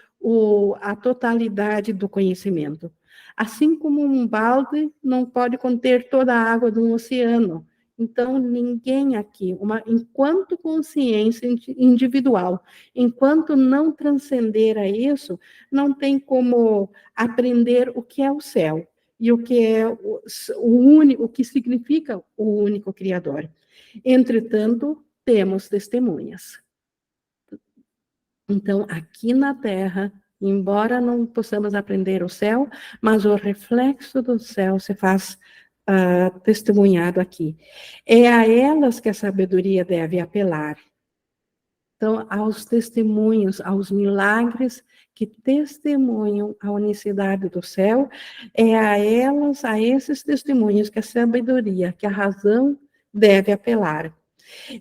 a totalidade do conhecimento. Assim como um balde não pode conter toda a água de um oceano. Então, ninguém aqui, enquanto consciência individual, enquanto não transcender a isso, não tem como aprender o que é o céu e o que é o que significa o único Criador. Entretanto, temos testemunhas. Então, aqui na Terra, embora não possamos aprender o céu, mas o reflexo do céu se faz testemunhado aqui. É a elas que a sabedoria deve apelar. Então, aos testemunhos, aos milagres que testemunham a unicidade do céu, é a elas, a esses testemunhos que a sabedoria, que a razão deve apelar.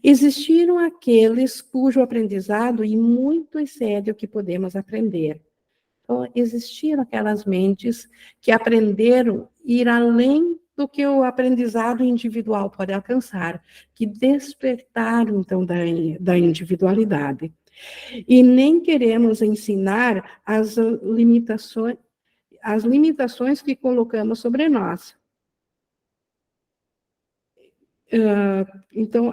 Existiram aqueles cujo aprendizado e muito excede o que podemos aprender. Então, existiram aquelas mentes que aprenderam ir além do que o aprendizado individual pode alcançar, que despertaram, então, da individualidade. E nem queremos ensinar as limitações que colocamos sobre nós. Então,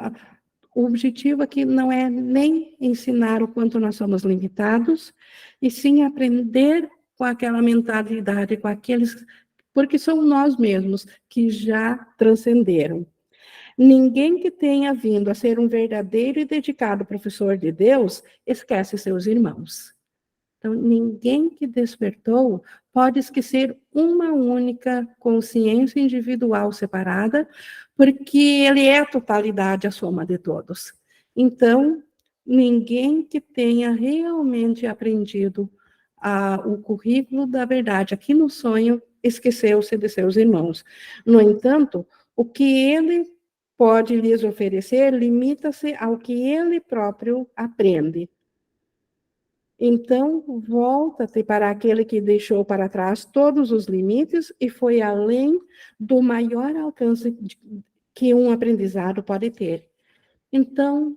o objetivo aqui não é nem ensinar o quanto nós somos limitados, e sim aprender com aquela mentalidade, com aqueles, porque são nós mesmos que já transcenderam. Ninguém que tenha vindo a ser um verdadeiro e dedicado professor de Deus esquece seus irmãos. Então, ninguém que despertou pode esquecer uma única consciência individual separada, porque ele é a totalidade, a soma de todos. Então, ninguém que tenha realmente aprendido o currículo da verdade aqui no sonho esqueceu-se de seus irmãos. No entanto, o que ele pode lhes oferecer limita-se ao que ele próprio aprende. Então, volta-te para aquele que deixou para trás todos os limites e foi além do maior alcance que um aprendizado pode ter. Então,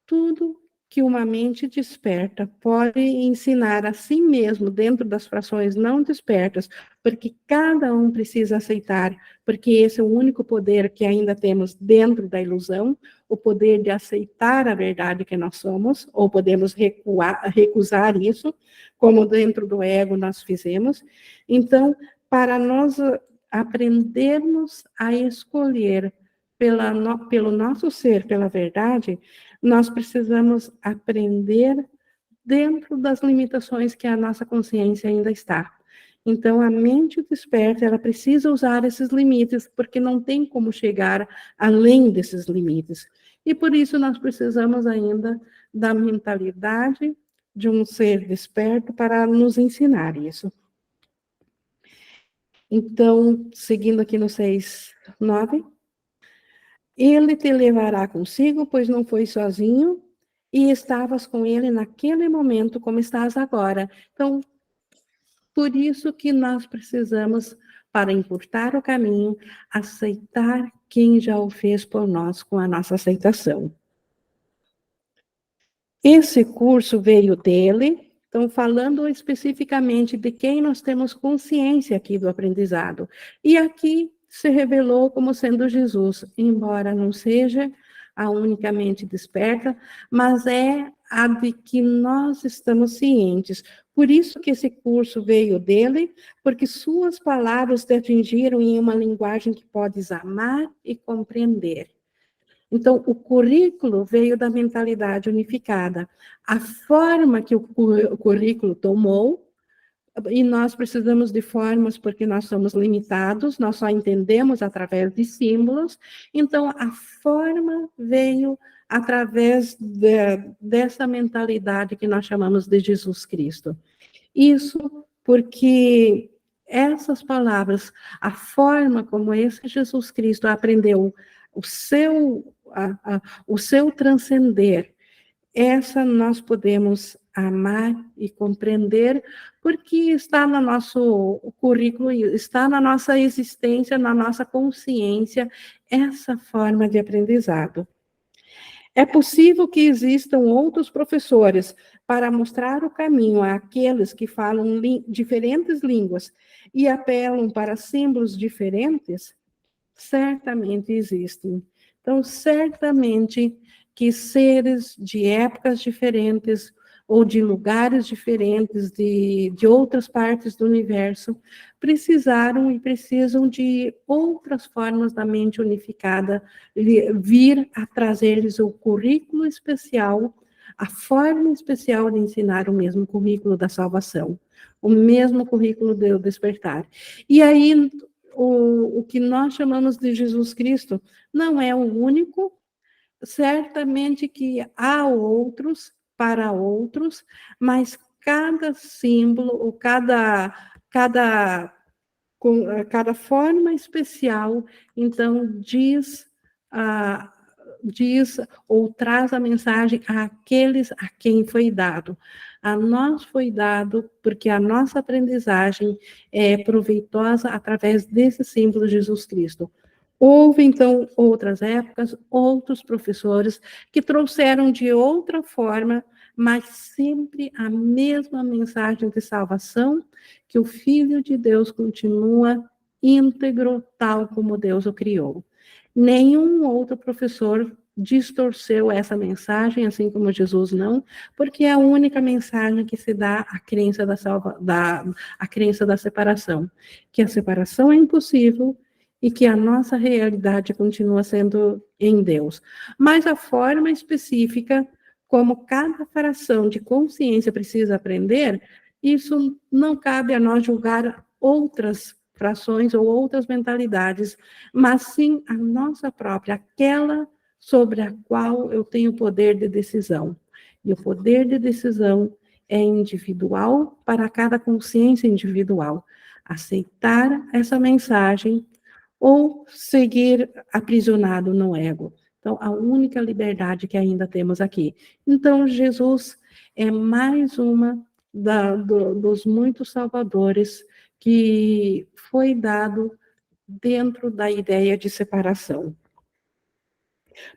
tudo que uma mente desperta pode ensinar a si mesmo dentro das frações não despertas, porque cada um precisa aceitar, porque esse é o único poder que ainda temos dentro da ilusão, o poder de aceitar a verdade que nós somos, ou podemos recusar isso, como dentro do ego nós fizemos. Então, para nós aprendermos a escolher pelo nosso ser, pela verdade, nós precisamos aprender dentro das limitações que a nossa consciência ainda está. Então, a mente desperta, ela precisa usar esses limites, porque não tem como chegar além desses limites. E por isso nós precisamos ainda da mentalidade de um ser desperto para nos ensinar isso. Então, seguindo aqui no 6:9. Ele te levará consigo, pois não foi sozinho, e estavas com ele naquele momento, como estás agora. Então, por isso que nós precisamos, para encurtar o caminho, aceitar quem já o fez por nós com a nossa aceitação. Esse curso veio dele, então, falando especificamente de quem nós temos consciência aqui do aprendizado. E aqui se revelou como sendo Jesus, embora não seja a unicamente desperta, mas é a de que nós estamos cientes. Por isso que esse curso veio dele, porque suas palavras te atingiram em uma linguagem que podes amar e compreender. Então, o currículo veio da mentalidade unificada. A forma que o currículo tomou, e nós precisamos de formas porque nós somos limitados, nós só entendemos através de símbolos, então a forma veio através dessa mentalidade que nós chamamos de Jesus Cristo. Isso porque essas palavras, a forma como esse Jesus Cristo aprendeu o seu transcender, essa nós podemos amar e compreender, porque está no nosso currículo, está na nossa existência, na nossa consciência, essa forma de aprendizado. É possível que existam outros professores para mostrar o caminho àqueles que falam diferentes línguas e apelam para símbolos diferentes? Certamente existem. Então, certamente que seres de épocas diferentes ou de lugares diferentes, de outras partes do universo, precisaram e precisam de outras formas da mente unificada vir a trazer-lhes o currículo especial, a forma especial de ensinar o mesmo currículo da salvação, o mesmo currículo do despertar. E aí, o que nós chamamos de Jesus Cristo não é o único, certamente que há outros para outros, mas cada símbolo, ou cada forma especial, então, diz ou traz a mensagem àqueles a quem foi dado. A nós foi dado porque a nossa aprendizagem é proveitosa através desse símbolo de Jesus Cristo. Houve, então, outras épocas, outros professores que trouxeram de outra forma, mas sempre a mesma mensagem de salvação, que o Filho de Deus continua íntegro, tal como Deus o criou. Nenhum outro professor distorceu essa mensagem, assim como Jesus não, porque é a única mensagem que se dá à crença a crença da separação, que a separação é impossível e que a nossa realidade continua sendo em Deus. Mas a forma específica, como cada fração de consciência precisa aprender, isso não cabe a nós julgar outras frações ou outras mentalidades, mas sim a nossa própria, aquela sobre a qual eu tenho poder de decisão. E o poder de decisão é individual para cada consciência individual. Aceitar essa mensagem ou seguir aprisionado no ego. Então, a única liberdade que ainda temos aqui. Então, Jesus é mais uma dos muitos salvadores que foi dado dentro da ideia de separação.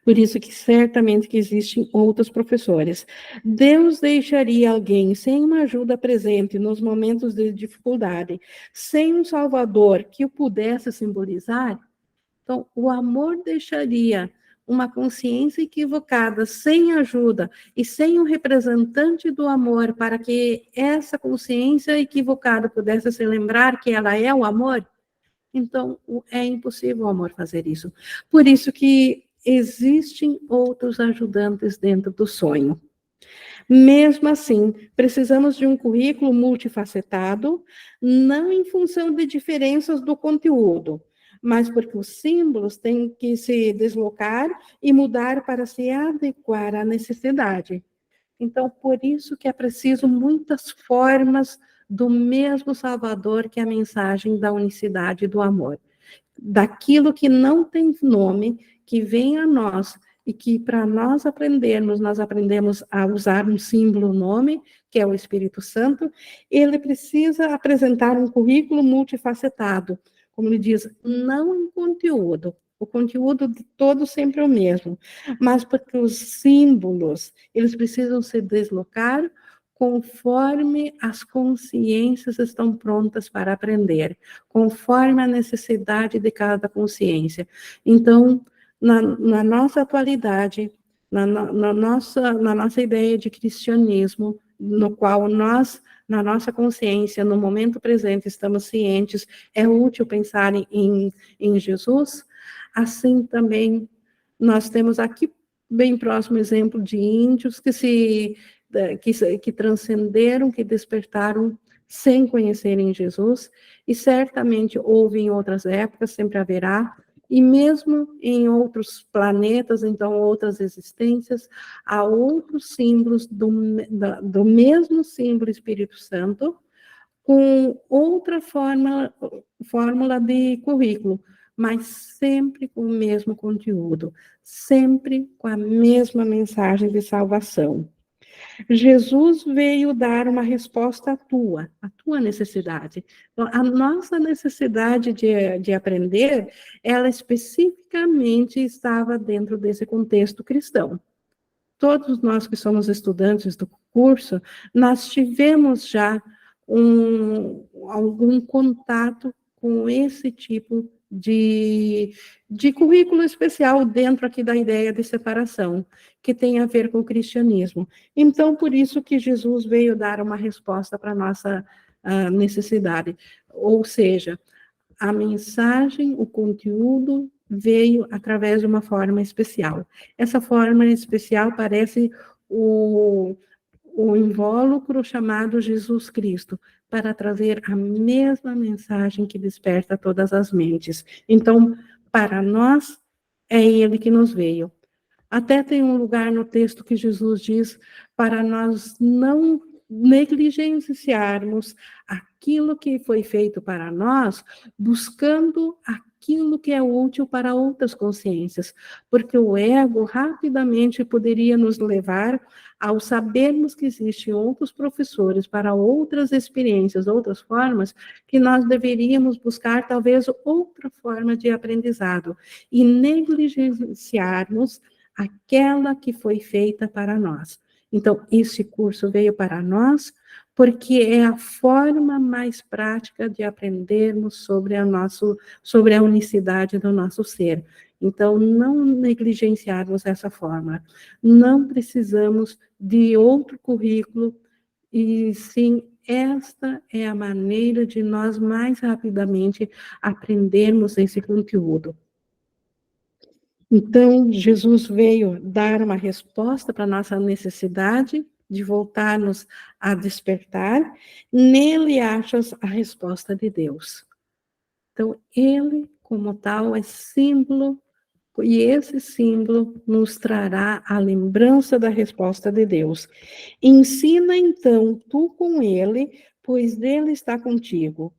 Por isso que certamente que existem outros professores. Deus deixaria alguém sem uma ajuda presente nos momentos de dificuldade, sem um salvador que o pudesse simbolizar? Então, o amor deixaria uma consciência equivocada, sem ajuda e sem um representante do amor para que essa consciência equivocada pudesse se lembrar que ela é o amor? Então, é impossível o amor fazer isso. Por isso que existem outros ajudantes dentro do sonho. Mesmo assim, precisamos de um currículo multifacetado, não em função de diferenças do conteúdo, mas porque os símbolos têm que se deslocar e mudar para se adequar à necessidade. Então, por isso que é preciso muitas formas do mesmo Salvador, que é a mensagem da unicidade do amor. Daquilo que não tem nome, que vem a nós, e que para nós aprendermos, nós aprendemos a usar um símbolo nome, que é o Espírito Santo, ele precisa apresentar um currículo multifacetado, como ele diz, não em conteúdo, o conteúdo de todo sempre é o mesmo, mas porque os símbolos, eles precisam se deslocar conforme as consciências estão prontas para aprender, conforme a necessidade de cada consciência. Então, na nossa atualidade, na nossa ideia de cristianismo, no qual nós, na nossa consciência, no momento presente, estamos cientes, é útil pensar em Jesus, assim também nós temos aqui bem próximo exemplo de índios que transcenderam, que despertaram sem conhecerem Jesus, e certamente houve em outras épocas, sempre haverá, e mesmo em outros planetas, então outras existências, há outros símbolos do mesmo símbolo Espírito Santo, com outra fórmula de currículo, mas sempre com o mesmo conteúdo, sempre com a mesma mensagem de salvação. Jesus veio dar uma resposta à tua necessidade. Então, a nossa necessidade de aprender, ela especificamente estava dentro desse contexto cristão. Todos nós que somos estudantes do curso, nós tivemos já algum contato com esse tipo de currículo especial dentro aqui da ideia de separação, que tem a ver com o cristianismo. Então, por isso que Jesus veio dar uma resposta para a nossa necessidade. Ou seja, a mensagem, o conteúdo veio através de uma forma especial. Essa forma especial parece o invólucro chamado Jesus Cristo, para trazer a mesma mensagem que desperta todas as mentes. Então, para nós, é Ele que nos veio. Até tem um lugar no texto que Jesus diz para nós não negligenciarmos aquilo que foi feito para nós, buscando aquilo que é útil para outras consciências, porque o ego rapidamente poderia nos levar ao sabermos que existem outros professores para outras experiências, outras formas, que nós deveríamos buscar talvez outra forma de aprendizado e negligenciarmos aquela que foi feita para nós. Então, esse curso veio para nós porque é a forma mais prática de aprendermos sobre a unicidade do nosso ser. Então, não negligenciarmos essa forma. Não precisamos de outro currículo, e sim, esta é a maneira de nós mais rapidamente aprendermos esse conteúdo. Então, Jesus veio dar uma resposta para a nossa necessidade de voltarmos a despertar. Nele achas a resposta de Deus. Então, ele, como tal, é símbolo, e esse símbolo nos trará a lembrança da resposta de Deus. Ensina, então, tu com ele, pois ele está contigo.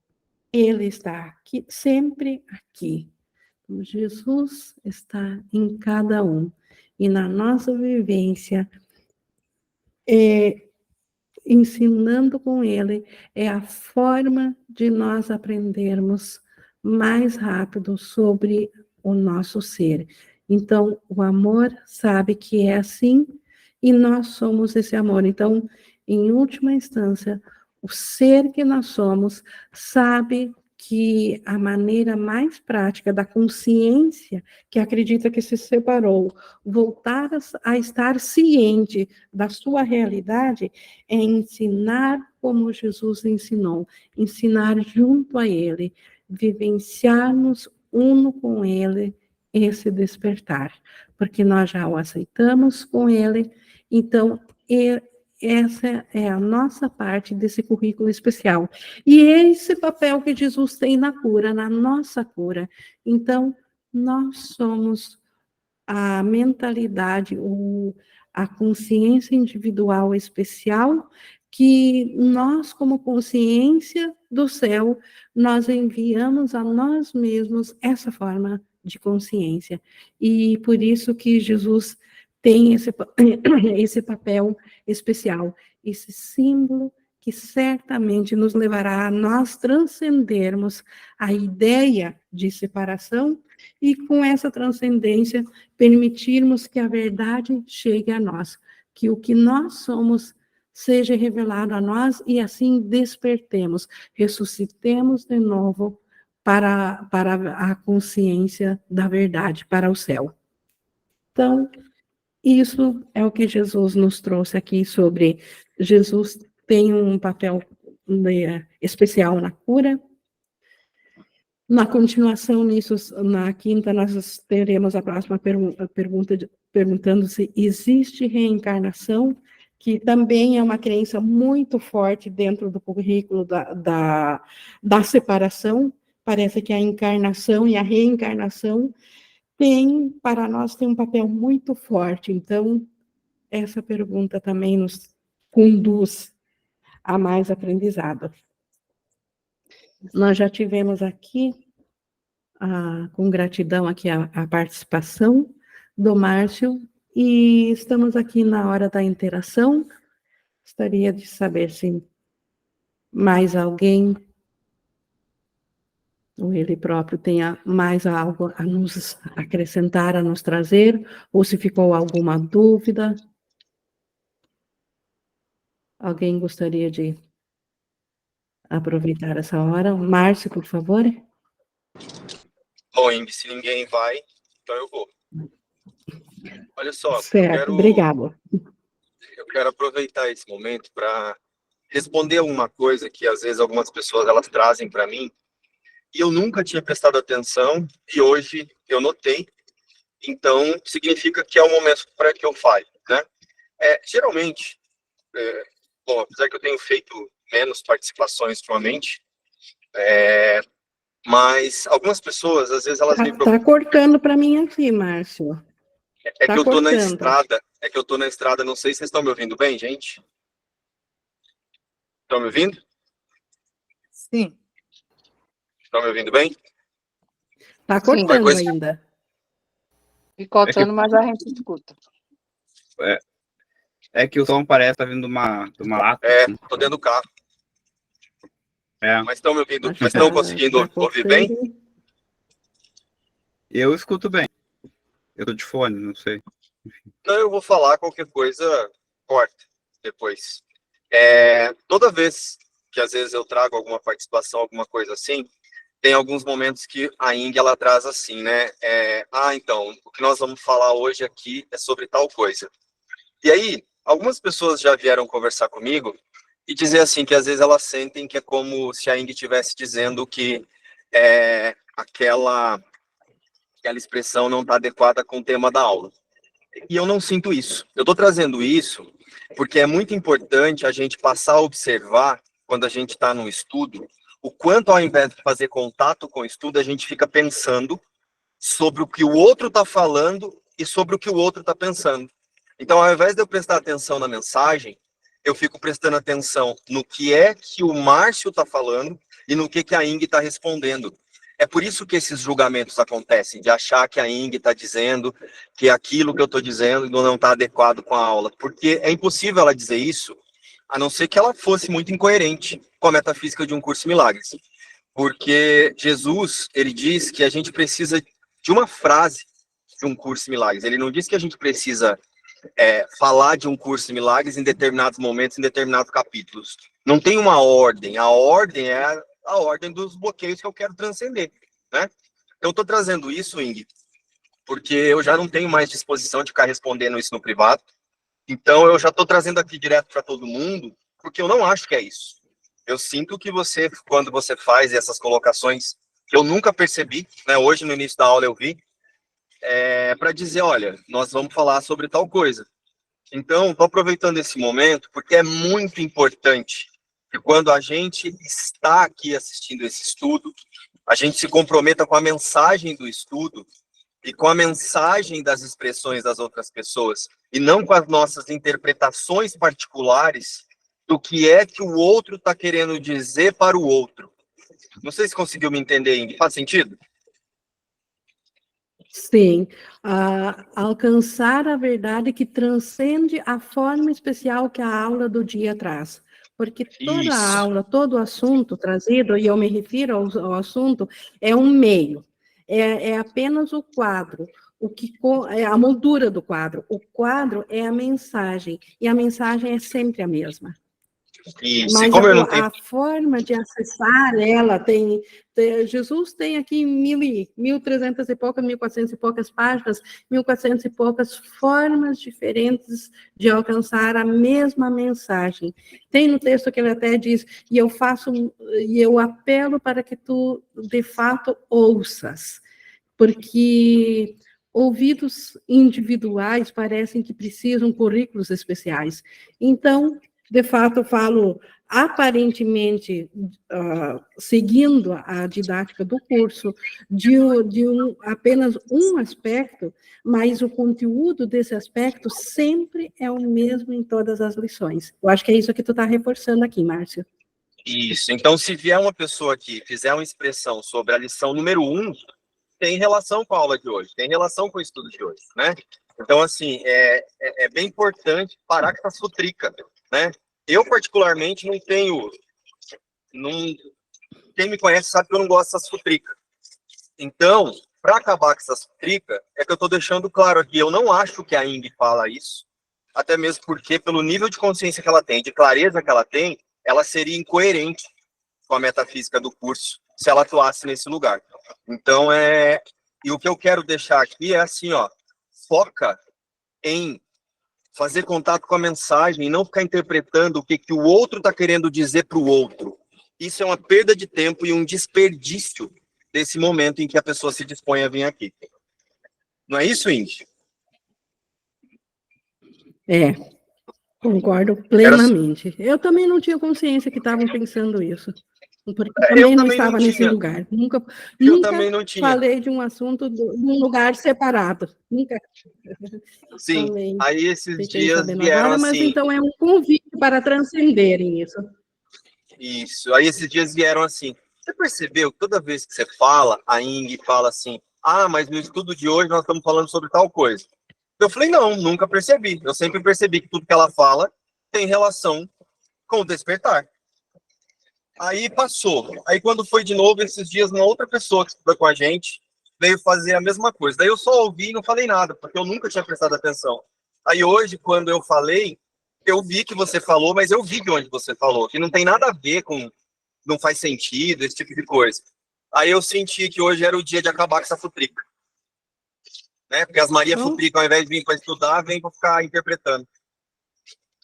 Ele está aqui, sempre aqui. Jesus está em cada um. E na nossa vivência, ensinando com Ele, é a forma de nós aprendermos mais rápido sobre o nosso ser. Então, o amor sabe que é assim e nós somos esse amor. Então, em última instância, o ser que nós somos sabe que a maneira mais prática da consciência que acredita que se separou, voltar a estar ciente da sua realidade, é ensinar como Jesus ensinou, ensinar junto a Ele, vivenciarmos uno com Ele esse despertar, porque nós já o aceitamos com Ele, então essa é a nossa parte desse currículo especial. E esse papel que Jesus tem na cura, na nossa cura. Então, nós somos a mentalidade, a consciência individual especial, que nós, como consciência do céu, nós enviamos a nós mesmos essa forma de consciência. E por isso que Jesus tem esse papel especial, esse símbolo que certamente nos levará a nós transcendermos a ideia de separação e com essa transcendência permitirmos que a verdade chegue a nós, que o que nós somos seja revelado a nós e assim despertemos, ressuscitemos de novo para a consciência da verdade, para o céu. Então, isso é o que Jesus nos trouxe aqui sobre Jesus tem um papel especial na cura. Na continuação nisso, na quinta, nós teremos a próxima pergunta perguntando se existe reencarnação, que também é uma crença muito forte dentro do currículo da separação. Parece que a encarnação e a reencarnação para nós, tem um papel muito forte. Então, essa pergunta também nos conduz a mais aprendizado. Nós já tivemos aqui, com gratidão, aqui a participação do Márcio, e estamos aqui na hora da interação. Gostaria de saber se mais alguém, ou ele próprio, tenha mais algo a nos acrescentar, a nos trazer, ou se ficou alguma dúvida. Alguém gostaria de aproveitar essa hora? Márcio, por favor. Bom, Ingrid, se ninguém vai, então eu vou. Olha só, Certo, obrigado. Eu quero aproveitar esse momento para responder alguma coisa que às vezes algumas pessoas elas trazem para mim e eu nunca tinha prestado atenção e hoje eu notei. Então significa que é o momento para que eu fale, né? Geralmente, bom, apesar que eu tenho feito menos participações ultimamente, mas algumas pessoas às vezes elas me procuram. Tá cortando para mim aqui, Márcio. É que eu tô na estrada. É que eu tô na estrada. Não sei se vocês estão me ouvindo bem, gente. Estão me ouvindo? Sim. Estão me ouvindo bem? Tá cortando ainda. E cortando, mas a gente escuta. É que o som parece estar vindo de uma lata. Tô dentro do carro. Mas estão me ouvindo? Mas estão conseguindo ouvir bem? Eu escuto bem. Eu tô de fone, não sei. Não, eu vou falar qualquer coisa, corta depois. Toda vez que às vezes eu trago alguma participação, alguma coisa assim, tem alguns momentos que a Ing ela traz assim, né? Então, o que nós vamos falar hoje aqui é sobre tal coisa. E aí, algumas pessoas já vieram conversar comigo e dizer assim, que às vezes elas sentem que é como se a Ing estivesse dizendo que aquela expressão não está adequada com o tema da aula. E eu não sinto isso. Eu estou trazendo isso porque é muito importante a gente passar a observar, quando a gente está num estudo, o quanto ao invés de fazer contato com o estudo, a gente fica pensando sobre o que o outro está falando e sobre o que o outro está pensando. Então, ao invés de eu prestar atenção na mensagem, eu fico prestando atenção no que é que o Márcio está falando e no que a Ing está respondendo. É por isso que esses julgamentos acontecem, de achar que a Ing está dizendo que aquilo que eu estou dizendo não está adequado com a aula. Porque é impossível ela dizer isso, a não ser que ela fosse muito incoerente com a metafísica de um curso de milagres. Porque Jesus, ele diz que a gente precisa de uma frase de um curso de milagres. Ele não diz que a gente precisa falar de um curso de milagres em determinados momentos, em determinados capítulos. Não tem uma ordem. A ordem é a ordem dos bloqueios que eu quero transcender, né? Eu estou trazendo isso, Ing, porque eu já não tenho mais disposição de ficar respondendo isso no privado. Então, eu já estou trazendo aqui direto para todo mundo, porque eu não acho que é isso. Eu sinto que você, quando você faz essas colocações, que eu nunca percebi, né? Hoje, no início da aula, eu vi, para dizer, olha, nós vamos falar sobre tal coisa. Então, estou aproveitando esse momento, porque é muito importante que quando a gente está aqui assistindo esse estudo, a gente se comprometa com a mensagem do estudo e com a mensagem das expressões das outras pessoas, e não com as nossas interpretações particulares do que é que o outro está querendo dizer para o outro. Não sei se conseguiu me entender, Ingrid. Faz sentido? Sim. Alcançar a verdade que transcende a forma especial que a aula do dia traz. Porque toda a aula, todo o assunto trazido, e eu me refiro ao assunto, é um meio. é apenas o quadro, é a moldura do quadro. O quadro é a mensagem, e a mensagem é sempre a mesma. Isso, Mas como eu não tenho... a forma de acessar ela Jesus tem aqui 1.300 e poucas, 1.400 e poucas páginas, 1.400 e poucas formas diferentes de alcançar a mesma mensagem. Tem no texto que ele até diz, e eu apelo para que tu, de fato, ouças, porque ouvidos individuais parecem que precisam currículos especiais. Então, de fato, eu falo aparentemente seguindo a didática do curso apenas um aspecto, mas o conteúdo desse aspecto sempre é o mesmo em todas as lições. Eu acho que é isso que tu está reforçando aqui, Márcio. Isso, então se vier uma pessoa aqui e fizer uma expressão sobre a lição número 1, tem relação com a aula de hoje, tem relação com o estudo de hoje, né? Então, assim, é bem importante parar com essa futrica, né? Eu, particularmente, não tenho... Quem me conhece sabe que eu não gosto dessas futricas. Então, para acabar com essas futricas, é que eu estou deixando claro aqui, eu não acho que a Ing fala isso, até mesmo porque, pelo nível de consciência que ela tem, de clareza que ela tem, ela seria incoerente com a metafísica do curso se ela atuasse nesse lugar. Então, e o que eu quero deixar aqui é assim, ó, foca em fazer contato com a mensagem e não ficar interpretando o que o outro está querendo dizer para o outro. Isso é uma perda de tempo e um desperdício desse momento em que a pessoa se dispõe a vir aqui. Não é isso, Indy? Concordo plenamente. Eu também não tinha consciência que estavam pensando isso. Porque também não estava nesse lugar. Nunca também não tinha. Falei de um assunto de um lugar separado. Nunca. Sim, falei. aí esses Fiquei dias sabendo vieram agora, mas assim... então é um convite para transcenderem isso. Isso, aí esses dias vieram assim... Você percebeu que toda vez que você fala, a Ing fala assim, mas no estudo de hoje nós estamos falando sobre tal coisa. Eu falei, não, nunca percebi. Eu sempre percebi que tudo que ela fala tem relação com o despertar. Aí passou. Aí quando foi de novo, esses dias, uma outra pessoa que estuda com a gente veio fazer a mesma coisa. Daí eu só ouvi e não falei nada, porque eu nunca tinha prestado atenção. Aí hoje, quando eu falei, eu vi que você falou, mas eu vi de onde você falou, que não tem nada a ver com... Não faz sentido, esse tipo de coisa. Aí eu senti que hoje era o dia de acabar com essa futrica. Né? Porque as Maria Futrica, ao invés de vir para estudar, vem para ficar interpretando.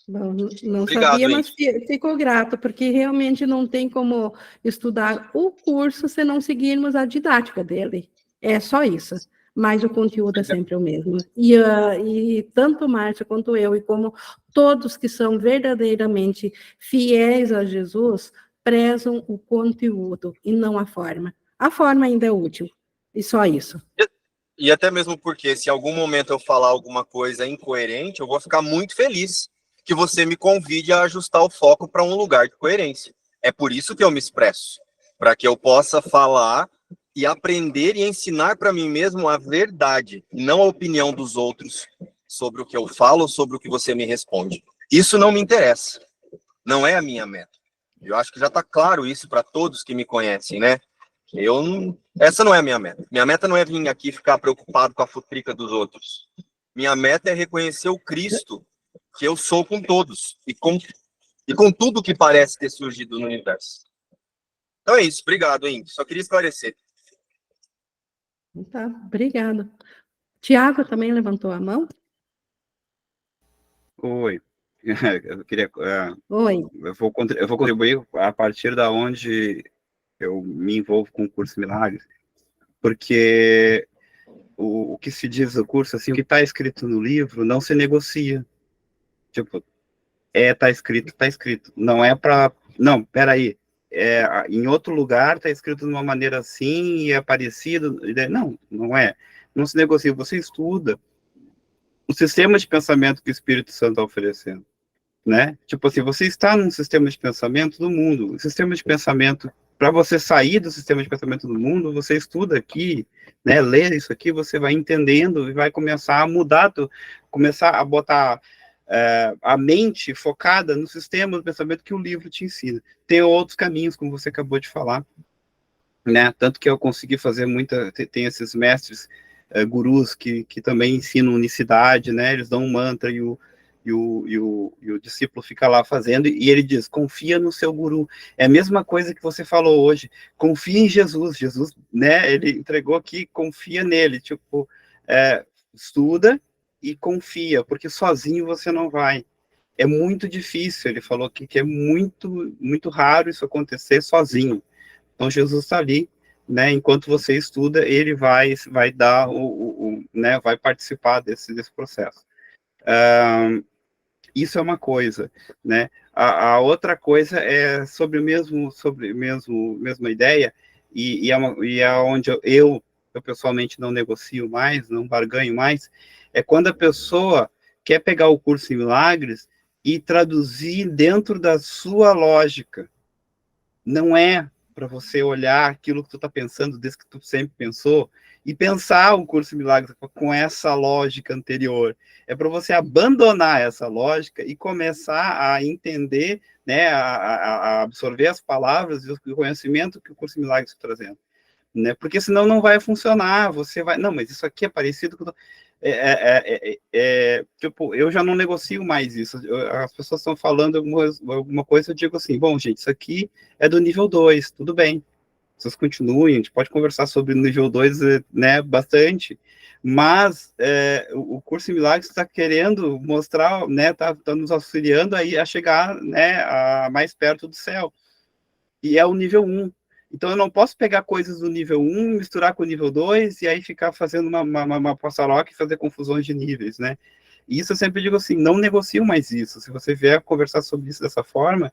Bom, não Obrigado, sabia, mas Indy. fico grato, porque realmente não tem como estudar o curso se não seguirmos a didática dele. É só isso. Mas o conteúdo é sempre o mesmo. E tanto Márcia quanto eu, e como todos que são verdadeiramente fiéis a Jesus, prezam o conteúdo e não a forma. A forma ainda é útil, e só isso. E até mesmo porque, se em algum momento eu falar alguma coisa incoerente, eu vou ficar muito feliz que você me convide a ajustar o foco para um lugar de coerência. É por isso que eu me expresso, para que eu possa falar e aprender e ensinar para mim mesmo a verdade, não a opinião dos outros sobre o que eu falo ou sobre o que você me responde. Isso não me interessa, não é a minha meta. Eu acho que já está claro isso para todos que me conhecem, né? Essa não é a minha meta. Minha meta não é vir aqui e ficar preocupado com a futrica dos outros. Minha meta é reconhecer o Cristo que eu sou com todos e com tudo que parece ter surgido no universo. Então é isso. Obrigado, Indy. Só queria esclarecer. Tá, obrigada. Tiago também levantou a mão? Oi. Eu queria... Oi. Eu vou contribuir a partir da onde eu me envolvo com o curso Milagres, porque o que se diz no curso, assim, o que está escrito no livro não se negocia. Tipo, tá escrito, tá escrito. Não é para... Não, peraí. Em outro lugar está escrito de uma maneira assim e é parecido. Não, não é. Não se negocia. Você estuda o sistema de pensamento que o Espírito Santo está oferecendo, né? Tipo assim, você está num sistema de pensamento do mundo. O sistema de pensamento, para você sair do sistema de pensamento do mundo, você estuda aqui, né? Lê isso aqui, você vai entendendo e vai começar a mudar, começar a botar a mente focada no sistema do pensamento que o livro te ensina. Tem outros caminhos, como você acabou de falar. né? Tanto que eu consegui fazer tem esses mestres, gurus que também ensinam unicidade, né? Eles dão um mantra e o discípulo fica lá fazendo, e ele diz, confia no seu guru. É a mesma coisa que você falou hoje, confia em Jesus. Jesus, né, ele entregou aqui, confia nele, tipo, estuda e confia, porque sozinho você não vai. É muito difícil, ele falou que é muito, muito raro isso acontecer sozinho. Então, Jesus está ali, né, enquanto você estuda, ele vai dar, né, vai participar desse processo. Isso é uma coisa, né? A outra coisa é sobre mesma ideia, e é onde eu pessoalmente não negocio mais, não barganho mais, é quando a pessoa quer pegar o curso em milagres e traduzir dentro da sua lógica. Não é para você olhar aquilo que tu está pensando, desde que tu sempre pensou, e pensar o curso de milagres com essa lógica anterior. É para você abandonar essa lógica e começar a entender, né, a absorver as palavras e o conhecimento que o curso de milagres está trazendo. Né? Porque senão não vai funcionar, você vai... Não, mas isso aqui é parecido com... tipo, eu já não negocio mais isso. As pessoas estão falando alguma coisa, eu digo assim, bom, gente, isso aqui é do nível 2, tudo bem. Vocês continuem, a gente pode conversar sobre o nível 2, né, bastante, mas o curso em Milagres está querendo mostrar, né, tá nos auxiliando aí a chegar, né, mais perto do céu. E é o nível 1. Então, eu não posso pegar coisas do nível 1, misturar com o nível 2, e aí ficar fazendo uma passaroca e fazer confusões de níveis, né? E isso eu sempre digo assim, não negocio mais isso. Se você vier conversar sobre isso dessa forma,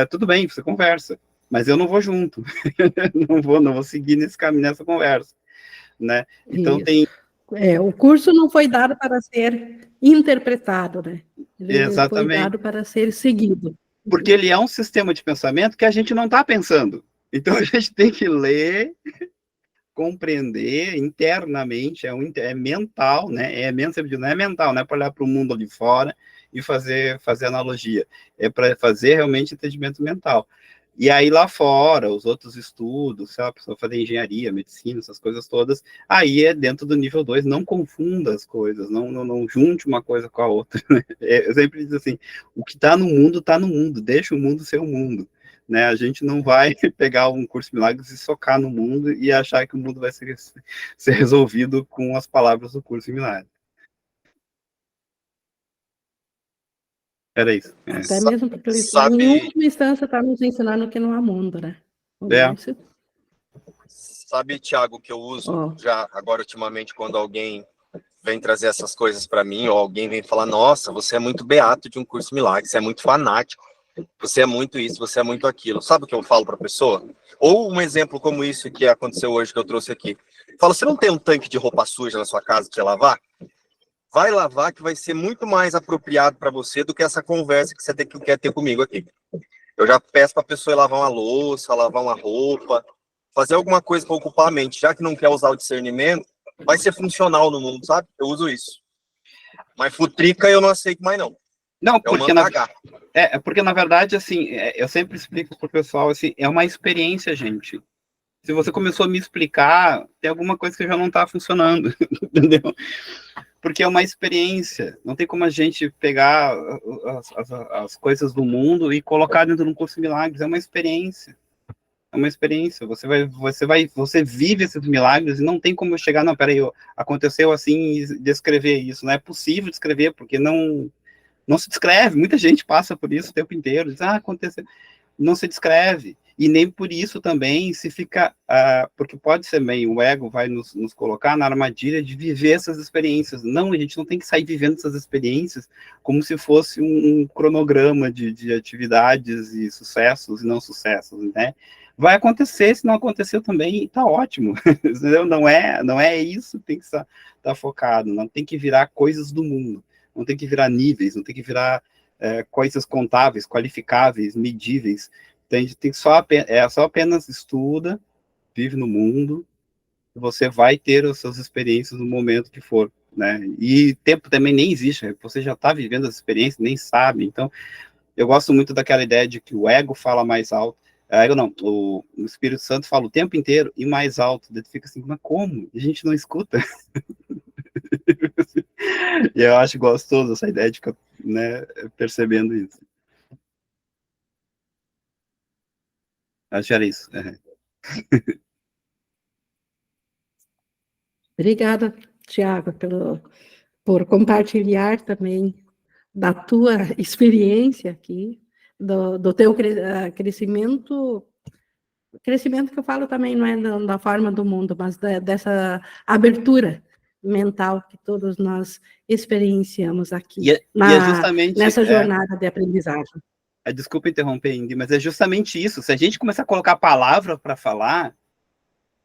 tudo bem, você conversa. Mas eu não vou junto. não vou seguir nesse caminho, nessa conversa, né? Então, isso. O curso não foi dado para ser interpretado, né? Ele Exatamente. foi dado para ser seguido. Porque ele é um sistema de pensamento que a gente não está pensando. Então, a gente tem que ler, compreender internamente, é mental, né? Não é mental, não é para olhar para o mundo ali fora e fazer analogia. É para fazer realmente entendimento mental. E aí lá fora, os outros estudos, se a pessoa fazer engenharia, medicina, essas coisas todas, aí é dentro do nível 2, não confunda as coisas, não junte uma coisa com a outra. Né? Eu sempre digo assim, o que está no mundo, deixa o mundo ser o mundo. Né? A gente não vai pegar um curso de milagres e socar no mundo e achar que o mundo vai ser resolvido com as palavras do curso de milagres. Era isso. Até mesmo porque ele, em última instância, está nos ensinando que não há mundo, né? Sabe, Tiago, que eu uso já agora ultimamente quando alguém vem trazer essas coisas para mim, ou alguém vem falar, nossa, você é muito beato de um curso milagre, você é muito fanático, você é muito isso, você é muito aquilo. Sabe o que eu falo para a pessoa? Ou um exemplo como isso que aconteceu hoje, que eu trouxe aqui. Fala, você não tem um tanque de roupa suja na sua casa para lavar? Vai lavar, que vai ser muito mais apropriado para você do que essa conversa que você quer ter comigo aqui. Eu já peço para a pessoa ir lavar uma louça, lavar uma roupa, fazer alguma coisa para ocupar a mente. Já que não quer usar o discernimento, vai ser funcional no mundo, sabe? Eu uso isso. Mas futrica eu não aceito mais, não. Não, porque na verdade, assim, eu sempre explico pro pessoal, assim, é uma experiência, gente. Se você começou a me explicar, tem alguma coisa que já não tá funcionando, entendeu? Porque é uma experiência. Não tem como a gente pegar as coisas do mundo e colocar dentro de um curso de milagres. É uma experiência. É uma experiência. Você vive esses milagres e não tem como chegar, não, peraí, aconteceu assim e descrever isso. Não é possível descrever, porque não se descreve. Muita gente passa por isso o tempo inteiro. Diz, aconteceu. Não se descreve. E nem por isso também se fica... porque pode ser bem, o ego vai nos colocar na armadilha de viver essas experiências. Não, a gente não tem que sair vivendo essas experiências como se fosse um cronograma de atividades e sucessos e não sucessos, né? Vai acontecer, se não aconteceu também, tá ótimo. Entendeu? Não é isso que tem que estar focado. Não tem que virar coisas do mundo. Não tem que virar níveis, não tem que virar coisas contáveis, qualificáveis, medíveis. Tem só apenas estuda, vive no mundo, você vai ter as suas experiências no momento que for, né? E tempo também nem existe, você já está vivendo as experiências, nem sabe. Então, eu gosto muito daquela ideia de que o ego fala mais alto. Aí eu não, o Espírito Santo fala o tempo inteiro e mais alto. Daí tu fica assim, mas como? A gente não escuta. E eu acho gostoso essa ideia de ficar, né, percebendo isso. Acho que era isso. Obrigada, Tiago, por compartilhar também da tua experiência aqui, do teu crescimento que eu falo também não é da forma do mundo, mas dessa abertura mental que todos nós experienciamos aqui, é justamente, nessa jornada de aprendizagem. Desculpa interromper, Indy, mas é justamente isso. Se a gente começar a colocar palavra para falar,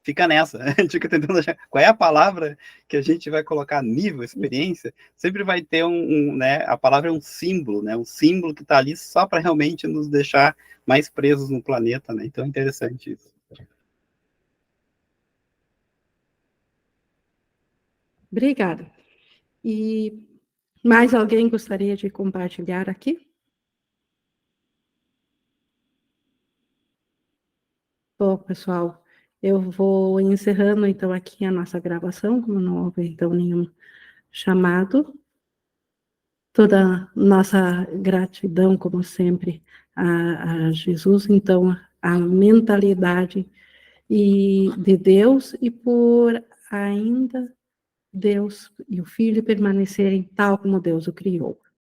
fica nessa. A gente fica tentando achar qual é a palavra que a gente vai colocar nível, experiência. Sempre vai ter né? A palavra é um símbolo, né? Um símbolo que está ali só para realmente nos deixar mais presos no planeta, né? Então é interessante isso. Obrigada. E mais alguém gostaria de compartilhar aqui? Bom, pessoal, eu vou encerrando então aqui a nossa gravação, como não houve então nenhum chamado. Toda nossa gratidão, como sempre, a Jesus, então, a mentalidade de Deus e por ainda Deus e o Filho permanecerem tal como Deus o criou.